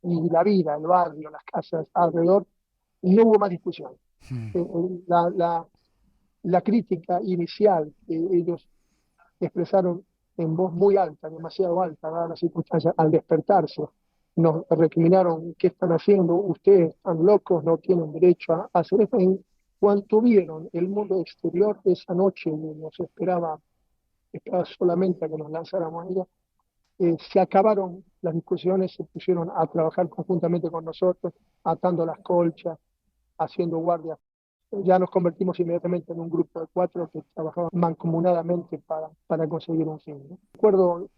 y la vida, el barrio, las casas alrededor, no hubo más discusión. La crítica inicial que ellos expresaron en voz muy alta, demasiado alta, dadas las circunstancias, al despertarse, nos recriminaron: ¿qué están haciendo? Ustedes están locos, no tienen derecho a hacer esto. En cuanto vieron el mundo exterior esa noche, nos esperaba solamente a que nos lanzáramos a ella, se acabaron las discusiones, se pusieron a trabajar conjuntamente con nosotros, atando las colchas, haciendo guardia. Ya nos convertimos inmediatamente en un grupo de 4 que trabajaban mancomunadamente para conseguir un fin, ¿no? Recuerdo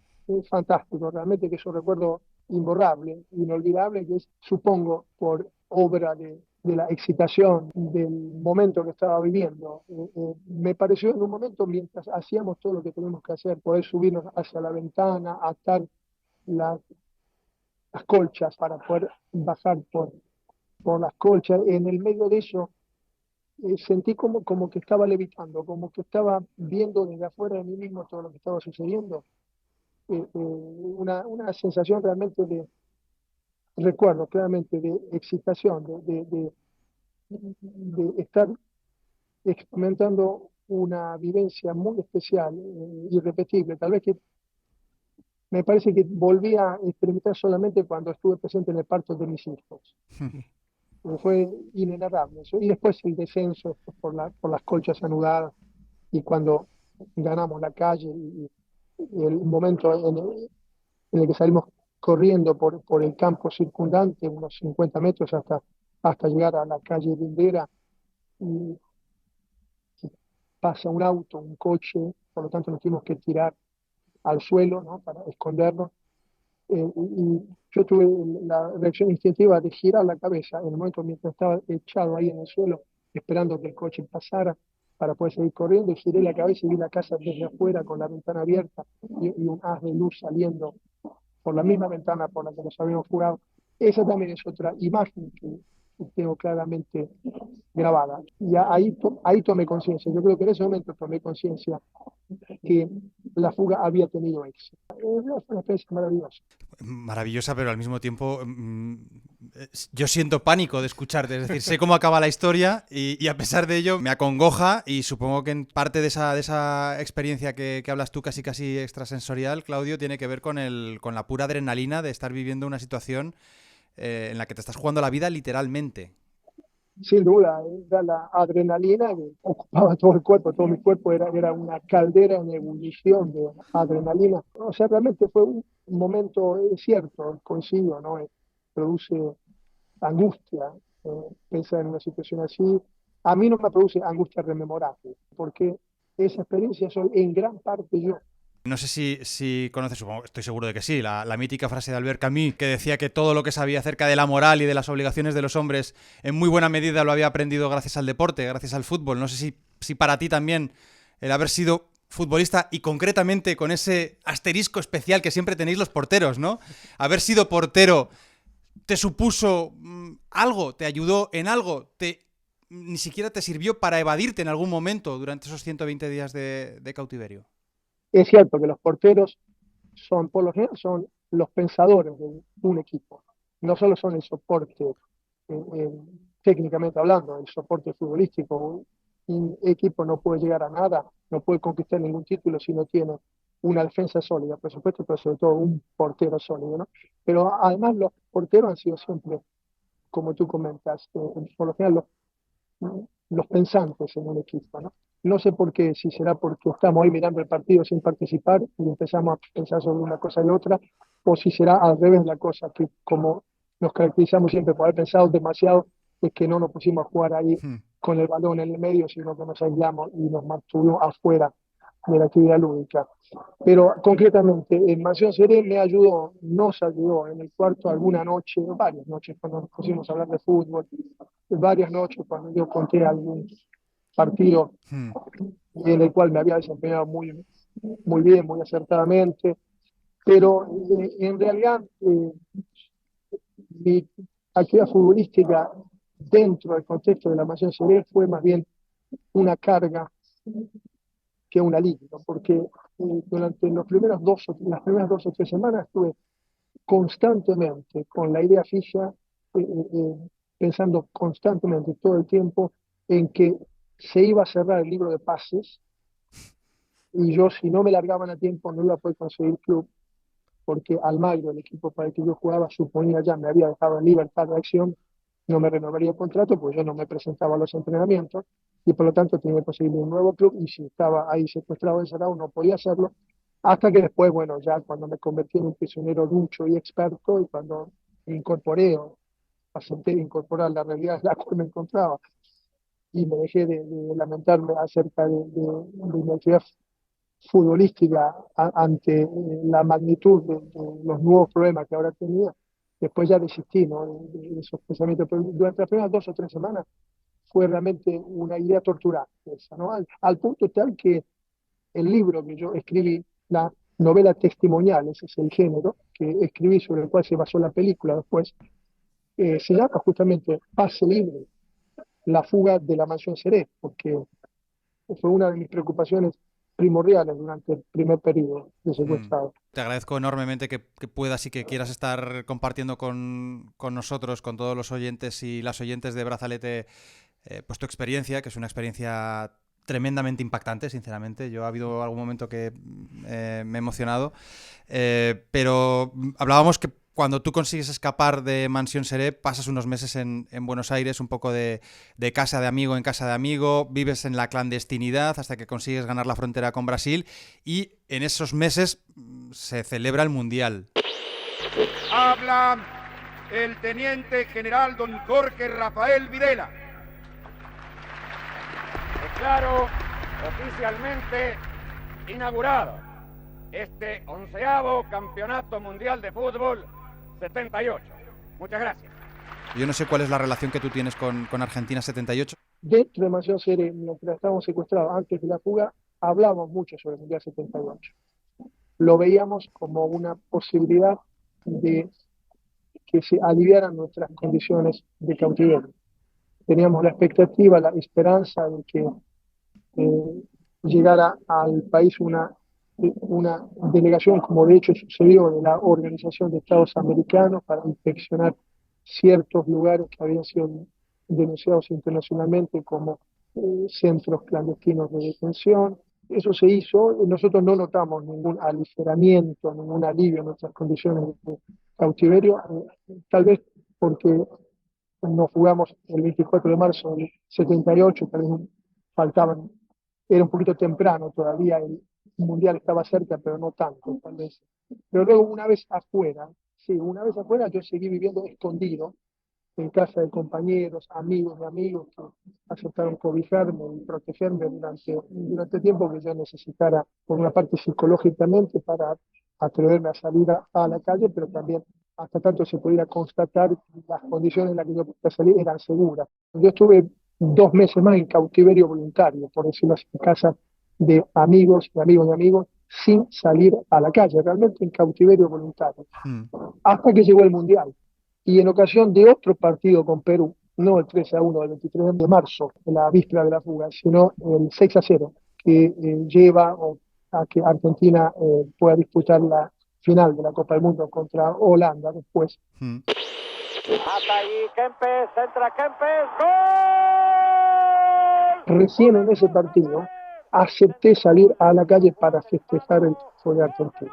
fantástico, realmente, que es un recuerdo imborrable, inolvidable, que es, supongo, por obra de la excitación del momento que estaba viviendo. Me pareció en un momento, mientras hacíamos todo lo que teníamos que hacer, poder subirnos hacia la ventana, atar las colchas para poder bajar por las colchas. En el medio de eso, sentí como que estaba levitando, como que estaba viendo desde afuera de mí mismo todo lo que estaba sucediendo. Una sensación realmente recuerdo claramente, de excitación, de estar experimentando una vivencia muy especial, irrepetible. Tal vez que me parece que volví a experimentar solamente cuando estuve presente en el parto de mis hijos. Fue inenarrable eso. Y después el descenso por las colchas anudadas, y cuando ganamos la calle, y el momento en el que salimos corriendo por el campo circundante, unos 50 metros hasta llegar a la calle Lindera, y pasa un auto, un coche, por lo tanto nos tuvimos que tirar al suelo, ¿no?, para escondernos. Y yo tuve la reacción instintiva de girar la cabeza en el momento mientras estaba echado ahí en el suelo, esperando que el coche pasara para poder seguir corriendo, y giré la cabeza y vi la casa desde afuera con la ventana abierta y un haz de luz saliendo por la misma ventana por la que nos habíamos jugado. Esa también es otra imagen que tengo claramente grabada. Y ahí tomé conciencia. Yo creo que en ese momento tomé conciencia que la fuga había tenido éxito. Es una experiencia maravillosa. Maravillosa, pero al mismo tiempo yo siento pánico de escucharte. Es decir, sé cómo acaba la historia y a pesar de ello me acongoja, y supongo que en parte de esa experiencia que hablas tú, casi extrasensorial, Claudio, tiene que ver con la pura adrenalina de estar viviendo una situación en la que te estás jugando la vida literalmente. Sin duda, era la adrenalina que ocupaba todo el cuerpo, todo mi cuerpo era una caldera en ebullición de adrenalina. O sea, realmente fue un momento, es cierto, coincido, ¿no? Produce angustia pensar en una situación así. A mí no me produce angustia rememorable, porque esa experiencia soy en gran parte yo. No sé si conoces, estoy seguro de que sí, la mítica frase de Albert Camus, que decía que todo lo que sabía acerca de la moral y de las obligaciones de los hombres en muy buena medida lo había aprendido gracias al deporte, gracias al fútbol. No sé si para ti también el haber sido futbolista, y concretamente con ese asterisco especial que siempre tenéis los porteros, ¿no? Haber sido portero te supuso algo, te ayudó en algo, ni siquiera te sirvió para evadirte en algún momento durante esos 120 días de cautiverio. Es cierto que los porteros por lo general, son los pensadores de un equipo. No solo son el soporte, técnicamente hablando, el soporte futbolístico. Un equipo no puede llegar a nada, no puede conquistar ningún título si no tiene una defensa sólida, por supuesto, pero sobre todo un portero sólido, ¿no? Pero además los porteros han sido siempre, como tú comentas, por lo general los pensantes en un equipo, ¿no? No sé por qué, si será porque estamos ahí mirando el partido sin participar y empezamos a pensar sobre una cosa y otra, o si será al revés la cosa, que como nos caracterizamos siempre por haber pensado demasiado, es que no nos pusimos a jugar ahí con el balón en el medio, sino que nos aislamos y nos mantuvimos afuera de la actividad lúdica. Pero concretamente, en Mansión Seré nos ayudó en el cuarto alguna noche, varias noches cuando nos pusimos a hablar de fútbol, varias noches cuando yo conté algún partido en el cual me había desempeñado muy bien, muy acertadamente, pero en realidad mi actividad futbolística dentro del contexto de la Mansión Seré fue más bien una carga que un alivio, porque durante las primeras 2 o 3 semanas estuve constantemente con la idea fija, pensando constantemente todo el tiempo en que se iba a cerrar el libro de pases, y yo, si no me largaban a tiempo, no iba a poder conseguir club, porque Almagro, el equipo para el que yo jugaba, suponía ya me había dejado en libertad de acción, no me renovaría el contrato, pues yo no me presentaba a los entrenamientos, y por lo tanto tenía que conseguir un nuevo club, y si estaba ahí secuestrado, encerrado, no podía hacerlo, hasta que después, bueno, ya cuando me convertí en un prisionero ducho y experto, y cuando acepté incorporar la realidad en la cual me encontraba, y me dejé de lamentarme acerca de mi actividad futbolística ante la magnitud de los nuevos problemas que ahora tenía, después ya desistí, ¿no?, de esos pensamientos. Pero durante las primeras 2 o 3 semanas fue realmente una idea torturante esa, ¿no? Al punto tal que el libro que yo escribí, la novela testimonial, ese es el género que escribí, sobre el cual se basó la película después, se llama justamente Pase Libre, la fuga de la Mansión Seré, porque fue una de mis preocupaciones primordiales durante el primer periodo de secuestrado. Te agradezco enormemente que puedas y que quieras estar compartiendo con nosotros, con todos los oyentes y las oyentes de Brazalete, pues tu experiencia, que es una experiencia tremendamente impactante, sinceramente. Yo ha habido algún momento que me he emocionado, pero hablábamos que cuando tú consigues escapar de Mansión Seré, pasas unos meses en Buenos Aires, un poco de casa de amigo en casa de amigo, vives en la clandestinidad hasta que consigues ganar la frontera con Brasil, y en esos meses se celebra el Mundial. Habla el teniente general don Jorge Rafael Videla. Declaro oficialmente inaugurado este 11º Campeonato Mundial de Fútbol 78. Muchas gracias. Yo no sé cuál es la relación que tú tienes con Argentina 78. Dentro de Mansión Seré, mientras estábamos secuestrados antes de la fuga, hablamos mucho sobre el Mundial 78. Lo veíamos como una posibilidad de que se aliviaran nuestras condiciones de cautiverio. Teníamos la expectativa, la esperanza de que llegara al país una delegación, como de hecho sucedió, de la Organización de Estados Americanos para inspeccionar ciertos lugares que habían sido denunciados internacionalmente como centros clandestinos de detención. Eso se hizo, nosotros no notamos ningún aligeramiento, ningún alivio en nuestras condiciones de cautiverio, tal vez porque nos jugamos el 24 de marzo del 78, tal vez faltaban, era un poquito temprano todavía, el Mundial estaba cerca, pero no tanto, tal vez. Pero luego una vez afuera, yo seguí viviendo escondido en casa de compañeros, amigos de amigos que aceptaron cobijarme y protegerme durante el tiempo que yo necesitara, por una parte psicológicamente, para atreverme a salir a la calle, pero también hasta tanto se pudiera constatar que las condiciones en las que yo podía salir eran seguras. Yo estuve 2 meses más en cautiverio voluntario, por decirlo así, en casa de amigos, de amigos de amigos, sin salir a la calle, realmente en cautiverio voluntario, hasta que llegó el Mundial. Y en ocasión de otro partido con Perú, no el 3-1 del 23 de marzo, la víspera de la fuga, sino el 6-0, que lleva a que Argentina pueda disputar la final de la Copa del Mundo contra Holanda después. Hasta ahí Kempes, entra Kempes, ¡gol! Recién en ese partido acepté salir a la calle para festejar el triunfo de Argentina.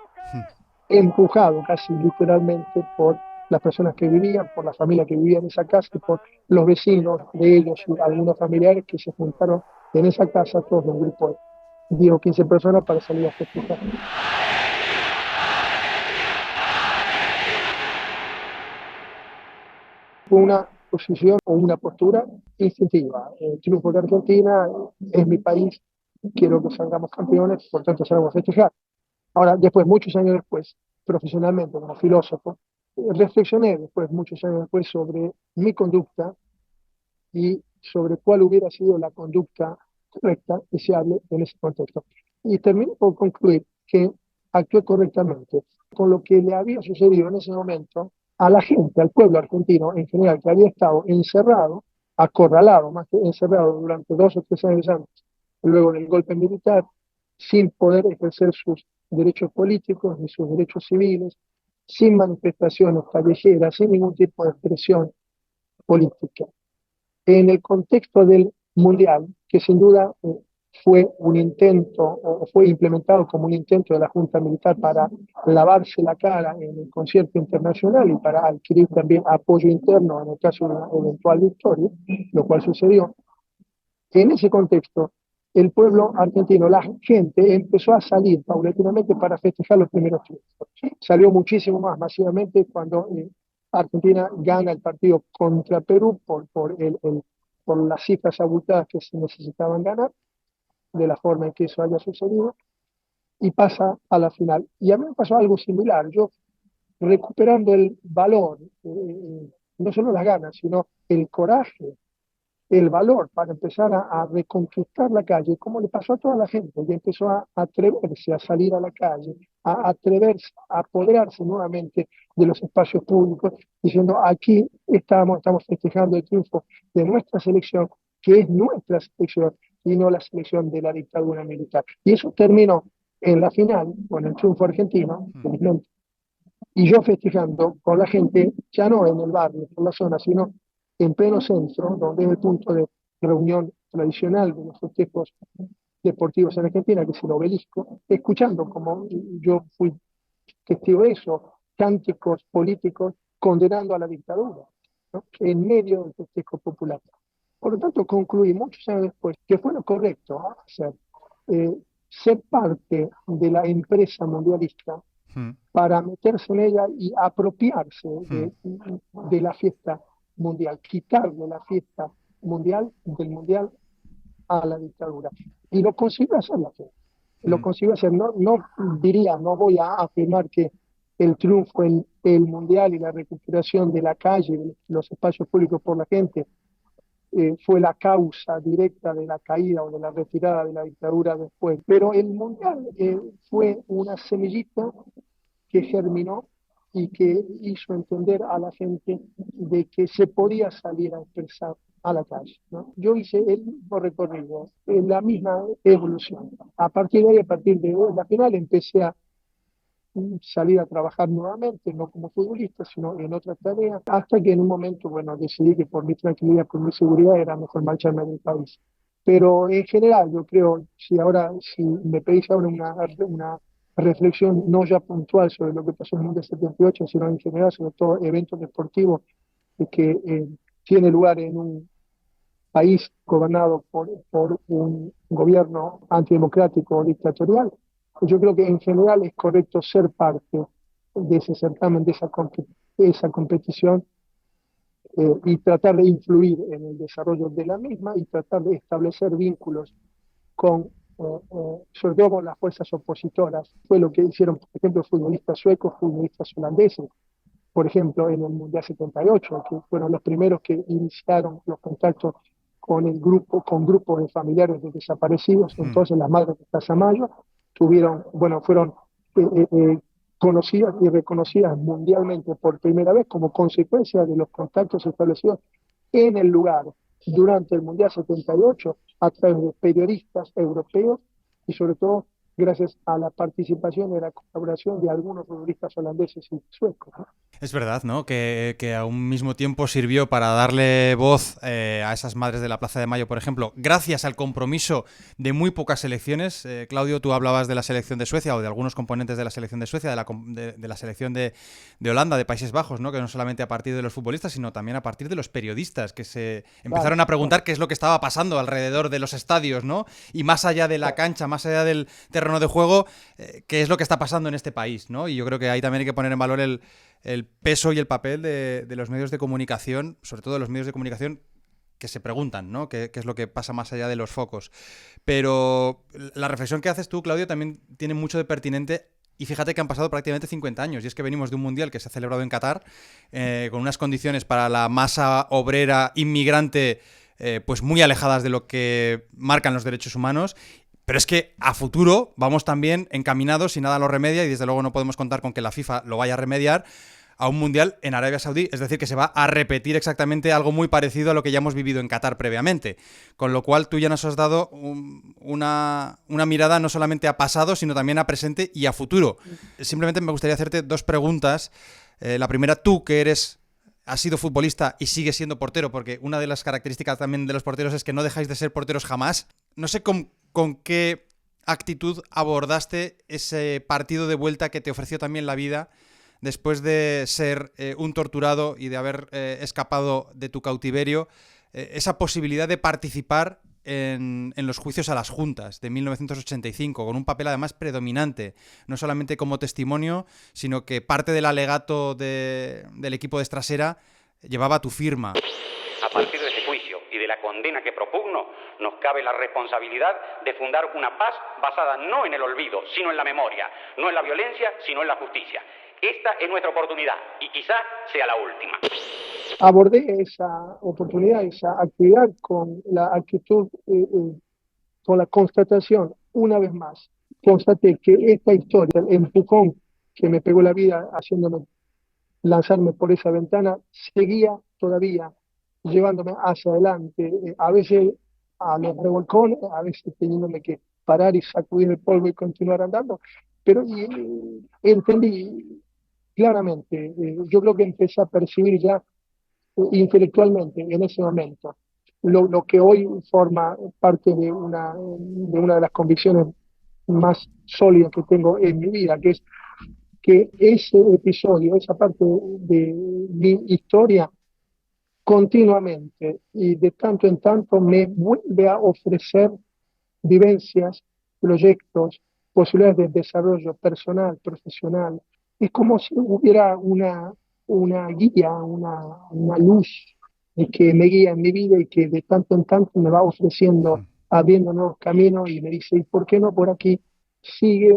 Empujado casi literalmente por las personas que vivían, por la familia que vivía en esa casa y por los vecinos de ellos y algunos familiares que se juntaron en esa casa, todos un grupo de 10 o 15 personas para salir a festejar. Fue una posición o una postura instintiva. El triunfo de Argentina es mi país, quiero que salgamos campeones, por tanto salgamos a festejar. Ahora, después, muchos años después, profesionalmente como filósofo, reflexioné muchos años después, sobre mi conducta y sobre cuál hubiera sido la conducta correcta, deseable en ese contexto. Y termino por concluir que actué correctamente con lo que le había sucedido en ese momento a la gente, al pueblo argentino en general, que había estado encerrado, acorralado, más que encerrado durante 2 o 3 años antes, luego del golpe militar, sin poder ejercer sus derechos políticos ni sus derechos civiles, sin manifestaciones callejeras, sin ningún tipo de expresión política. En el contexto del Mundial, que sin duda fue un intento, o fue implementado como un intento de la Junta Militar para lavarse la cara en el concierto internacional y para adquirir también apoyo interno en el caso de una eventual victoria, lo cual sucedió. En ese contexto, el pueblo argentino, la gente, empezó a salir paulatinamente para festejar los primeros triunfos. Salió muchísimo más masivamente cuando Argentina gana el partido contra Perú por las cifras abultadas que se necesitaban ganar, de la forma en que eso haya sucedido, y pasa a la final. Y a mí me pasó algo similar. Yo, recuperando el valor, no solo las ganas, sino el coraje, el valor para empezar a reconquistar la calle, como le pasó a toda la gente, y empezó a atreverse a salir a la calle, a atreverse a apoderarse nuevamente de los espacios públicos, diciendo: aquí estamos festejando el triunfo de nuestra selección, que es nuestra selección y no la selección de la dictadura militar. Y eso terminó en la final con el triunfo argentino, felizmente, y yo festejando con la gente, ya no en el barrio, en la zona, sino en pleno centro, donde es el punto de reunión tradicional de los festejos deportivos en Argentina, que es el Obelisco, escuchando, como yo fui testigo de eso, cánticos políticos condenando a la dictadura, ¿no? En medio del festejo popular. Por lo tanto, concluí muchos años después que fue lo correcto, ¿no? Ser parte de la empresa mundialista para meterse en ella y apropiarse de la fiesta mundial, quitarle la fiesta mundial del mundial a la dictadura. Y lo consiguió hacer la fiesta. Lo consiguió hacer. No voy a afirmar que el triunfo en el mundial y la recuperación de la calle, de los espacios públicos por la gente, fue la causa directa de la caída o de la retirada de la dictadura después. Pero el mundial fue una semillita que germinó y que hizo entender a la gente de que se podía salir a expresar a la calle, ¿no? Yo hice el mismo recorrido, la misma evolución. A partir de ahí, a partir de la final, empecé a salir a trabajar nuevamente, no como futbolista, sino en otras tareas, hasta que en un momento, bueno, decidí que por mi tranquilidad, por mi seguridad, era mejor marcharme del país. Pero en general, yo creo, si me pedís ahora una reflexión no ya puntual sobre lo que pasó en el Mundial 78, sino en general sobre todo eventos deportivos que tiene lugar en un país gobernado por un gobierno antidemocrático o dictatorial, yo creo que en general es correcto ser parte de ese certamen, de esa competición, y tratar de influir en el desarrollo de la misma y tratar de establecer vínculos con, sobre todo con las fuerzas opositoras. Fue lo que hicieron, por ejemplo, futbolistas suecos, futbolistas holandeses, por ejemplo, en el Mundial 78, que fueron los primeros que iniciaron los contactos con grupos de familiares de desaparecidos. Entonces las madres de Plaza Mayo fueron conocidas y reconocidas mundialmente por primera vez como consecuencia de los contactos establecidos en el lugar durante el Mundial 78 a través de periodistas europeos y sobre todo gracias a la participación y la colaboración de algunos futbolistas holandeses y suecos, ¿no? Es verdad, ¿no? Que a un mismo tiempo sirvió para darle voz a esas madres de la Plaza de Mayo, por ejemplo, gracias al compromiso de muy pocas selecciones. Claudio, tú hablabas de la selección de Suecia o de algunos componentes de la selección de Suecia, de la selección de Holanda, de Países Bajos, ¿no? Que no solamente a partir de los futbolistas, sino también a partir de los periodistas, que se empezaron a preguntar qué es lo que estaba pasando alrededor de los estadios, ¿no? Y más allá de la cancha, más allá del terreno de juego, qué es lo que está pasando en este país, ¿no? Y yo creo que ahí también hay que poner en valor el peso y el papel de los medios de comunicación, sobre todo de los medios de comunicación que se preguntan, ¿no? ¿Qué es lo que pasa más allá de los focos? Pero la reflexión que haces tú, Claudio, también tiene mucho de pertinente. Y fíjate que han pasado prácticamente 50 años, y es que venimos de un mundial que se ha celebrado en Qatar, con unas condiciones para la masa obrera inmigrante pues muy alejadas de lo que marcan los derechos humanos. Pero es que a futuro vamos también encaminados, si nada lo remedia, y desde luego no podemos contar con que la FIFA lo vaya a remediar, a un mundial en Arabia Saudí. Es decir, que se va a repetir exactamente algo muy parecido a lo que ya hemos vivido en Qatar previamente. Con lo cual tú ya nos has dado una mirada no solamente a pasado, sino también a presente y a futuro. Simplemente me gustaría hacerte dos preguntas. La primera, tú que has sido futbolista y sigues siendo portero, porque una de las características también de los porteros es que no dejáis de ser porteros jamás. No sé con qué actitud abordaste ese partido de vuelta que te ofreció también la vida después de ser un torturado y de haber escapado de tu cautiverio, esa posibilidad de participar en los juicios a las juntas de 1985, con un papel además predominante, no solamente como testimonio, sino que parte del alegato del equipo de Estrasera llevaba tu firma. A partir de ese juicio y de la condena que propugno, nos cabe la responsabilidad de fundar una paz basada no en el olvido, sino en la memoria, no en la violencia, sino en la justicia. Esta es nuestra oportunidad y quizá sea la última. Abordé esa oportunidad, esa actividad con la actitud, con la constatación, una vez más, constaté que esta historia, el empujón que me pegó la vida haciéndome lanzarme por esa ventana, seguía todavía llevándome hacia adelante, a veces a los revolcones, a veces teniéndome que parar y sacudir el polvo y continuar andando, pero entendí claramente, yo creo que empecé a percibir ya intelectualmente en ese momento lo que hoy forma parte de una de las convicciones más sólidas que tengo en mi vida, que es que ese episodio, esa parte de mi historia, continuamente y de tanto en tanto me vuelve a ofrecer vivencias, proyectos, posibilidades de desarrollo personal, profesional. Es como si hubiera una guía, una luz que me guía en mi vida y que de tanto en tanto me va ofreciendo, abriendo nuevos caminos y me dice, ¿y por qué no por aquí? Sigue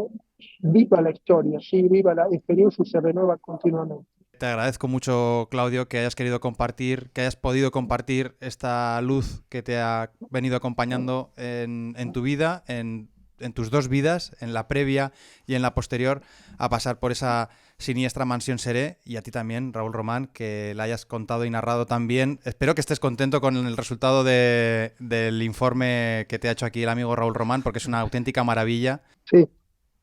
viva la historia, sigue viva la experiencia y se renueva continuamente. Te agradezco mucho, Claudio, que hayas querido compartir, que hayas podido compartir esta luz que te ha venido acompañando en tu vida, en tus dos vidas, en la previa y en la posterior, a pasar por esa siniestra mansión Seré, y a ti también, Raúl Román, que la hayas contado y narrado tan bien. Espero que estés contento con el resultado del informe que te ha hecho aquí el amigo Raúl Román, porque es una auténtica maravilla. Sí,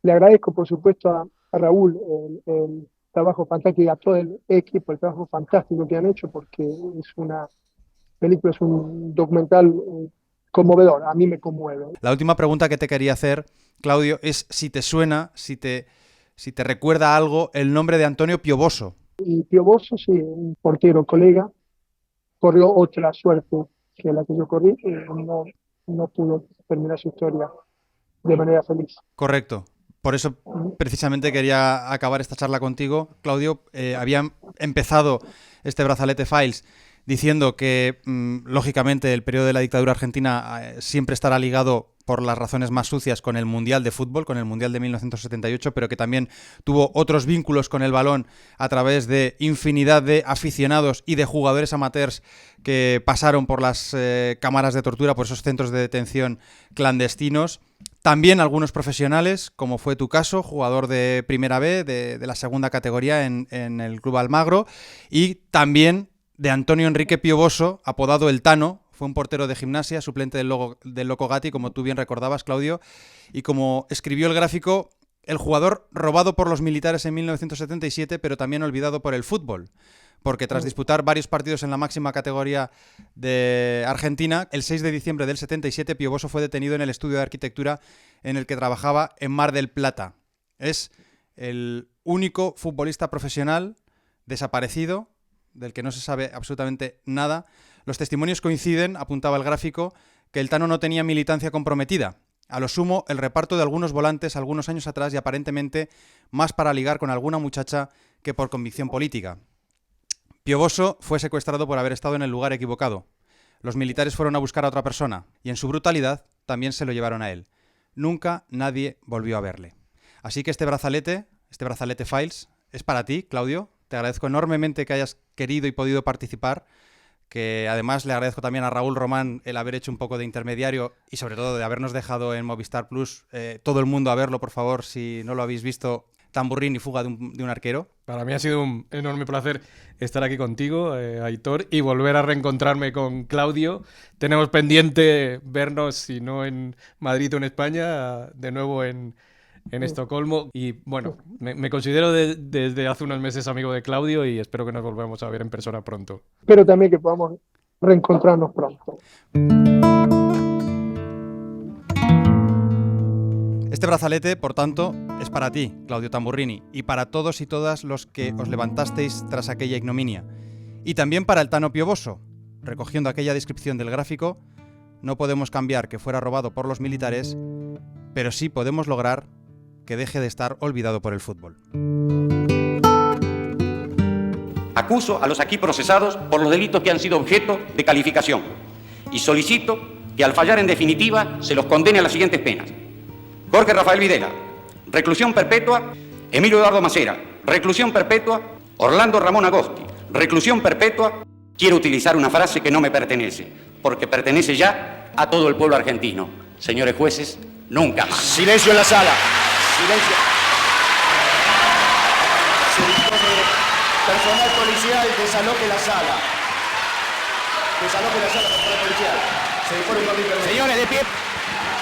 le agradezco, por supuesto, a Raúl el trabajo fantástico y a todo el equipo, el trabajo fantástico que han hecho, porque es una película, es un documental conmovedor, a mí me conmueve. La última pregunta que te quería hacer, Claudio, es si te suena, si te recuerda algo el nombre de Antonio Pioboso. Y Pioboso, sí, un portero colega, corrió otra suerte que la que yo corrí, no pudo terminar su historia de manera feliz. Correcto. Por eso precisamente quería acabar esta charla contigo, Claudio. Había empezado este Brazalete Files diciendo que, lógicamente, el periodo de la dictadura argentina siempre estará ligado por las razones más sucias con el Mundial de Fútbol, con el Mundial de 1978, pero que también tuvo otros vínculos con el balón a través de infinidad de aficionados y de jugadores amateurs que pasaron por las cámaras de tortura, por esos centros de detención clandestinos. También algunos profesionales, como fue tu caso, jugador de Primera B, de la segunda categoría en el Club Almagro, y también de Antonio Enrique Pioboso, apodado El Tano. Fue un portero de Gimnasia, suplente del Loco Gatti, como tú bien recordabas, Claudio, y como escribió el gráfico, el jugador robado por los militares en 1977, pero también olvidado por el fútbol. Porque tras disputar varios partidos en la máxima categoría de Argentina, el 6 de diciembre del 77, Pioboso fue detenido en el estudio de arquitectura en el que trabajaba en Mar del Plata. Es el único futbolista profesional desaparecido, del que no se sabe absolutamente nada. Los testimonios coinciden, apuntaba el gráfico, que el Tano no tenía militancia comprometida. A lo sumo, el reparto de algunos volantes algunos años atrás y aparentemente más para ligar con alguna muchacha que por convicción política. Pioboso fue secuestrado por haber estado en el lugar equivocado. Los militares fueron a buscar a otra persona y en su brutalidad también se lo llevaron a él. Nunca nadie volvió a verle. Así que este Brazalete Files, es para ti, Claudio. Te agradezco enormemente que hayas querido y podido participar, que además le agradezco también a Raúl Román el haber hecho un poco de intermediario y sobre todo de habernos dejado en Movistar Plus todo el mundo a verlo, por favor, si no lo habéis visto, Tamburrini y fuga de un arquero. Para mí ha sido un enorme placer estar aquí contigo, Aitor, y volver a reencontrarme con Claudio. Tenemos pendiente vernos, si no en Madrid o en España, de nuevo en Estocolmo. Y bueno, me considero desde hace unos meses amigo de Claudio y espero que nos volvamos a ver en persona pronto. Espero también que podamos reencontrarnos pronto. Este brazalete, por tanto, es para ti, Claudio Tamburrini, y para todos y todas los que os levantasteis tras aquella ignominia. Y también para el Tano Pioboso. Recogiendo aquella descripción del gráfico, no podemos cambiar que fuera robado por los militares, pero sí podemos lograr que deje de estar olvidado por el fútbol. Acuso a los aquí procesados por los delitos que han sido objeto de calificación y solicito que al fallar en definitiva se los condene a las siguientes penas. Jorge Rafael Videla, reclusión perpetua. Emilio Eduardo Macera, reclusión perpetua. Orlando Ramón Agosti, reclusión perpetua. Quiero utilizar una frase que no me pertenece, porque pertenece ya a todo el pueblo argentino. Señores jueces, nunca más. Silencio en la sala. Silencio. Se dispone personal policial, desaloque la sala. Desaloque la sala, personal policial. Se dispone un orden. Señores, de pie.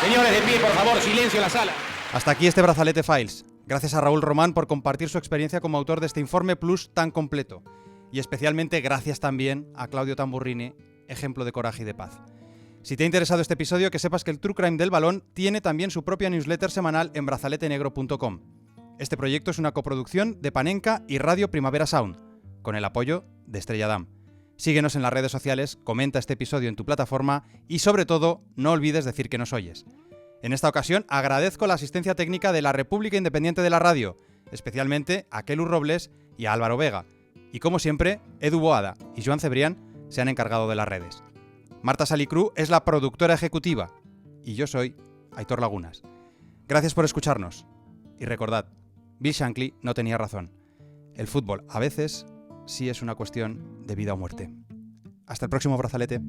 Señores, de pie, por favor, silencio en la sala. Hasta aquí este Brazalete Files. Gracias a Raúl Román por compartir su experiencia como autor de este informe plus tan completo. Y especialmente gracias también a Claudio Tamburrini ejemplo de coraje y de paz. Si te ha interesado este episodio, que sepas que el True Crime del Balón tiene también su propia newsletter semanal en brazaletenegro.com. Este proyecto es una coproducción de Panenka y Radio Primavera Sound, con el apoyo de Estrella Damm. Síguenos en las redes sociales, comenta este episodio en tu plataforma y, sobre todo, no olvides decir que nos oyes. En esta ocasión agradezco la asistencia técnica de la República Independiente de la Radio, especialmente a Kelu Robles y a Álvaro Vega. Y como siempre, Edu Boada y Joan Cebrián se han encargado de las redes. Marta Salicru es la productora ejecutiva y yo soy Aitor Lagunas. Gracias por escucharnos. Y recordad, Bill Shankly no tenía razón. El fútbol a veces sí es una cuestión de vida o muerte. Hasta el próximo brazalete.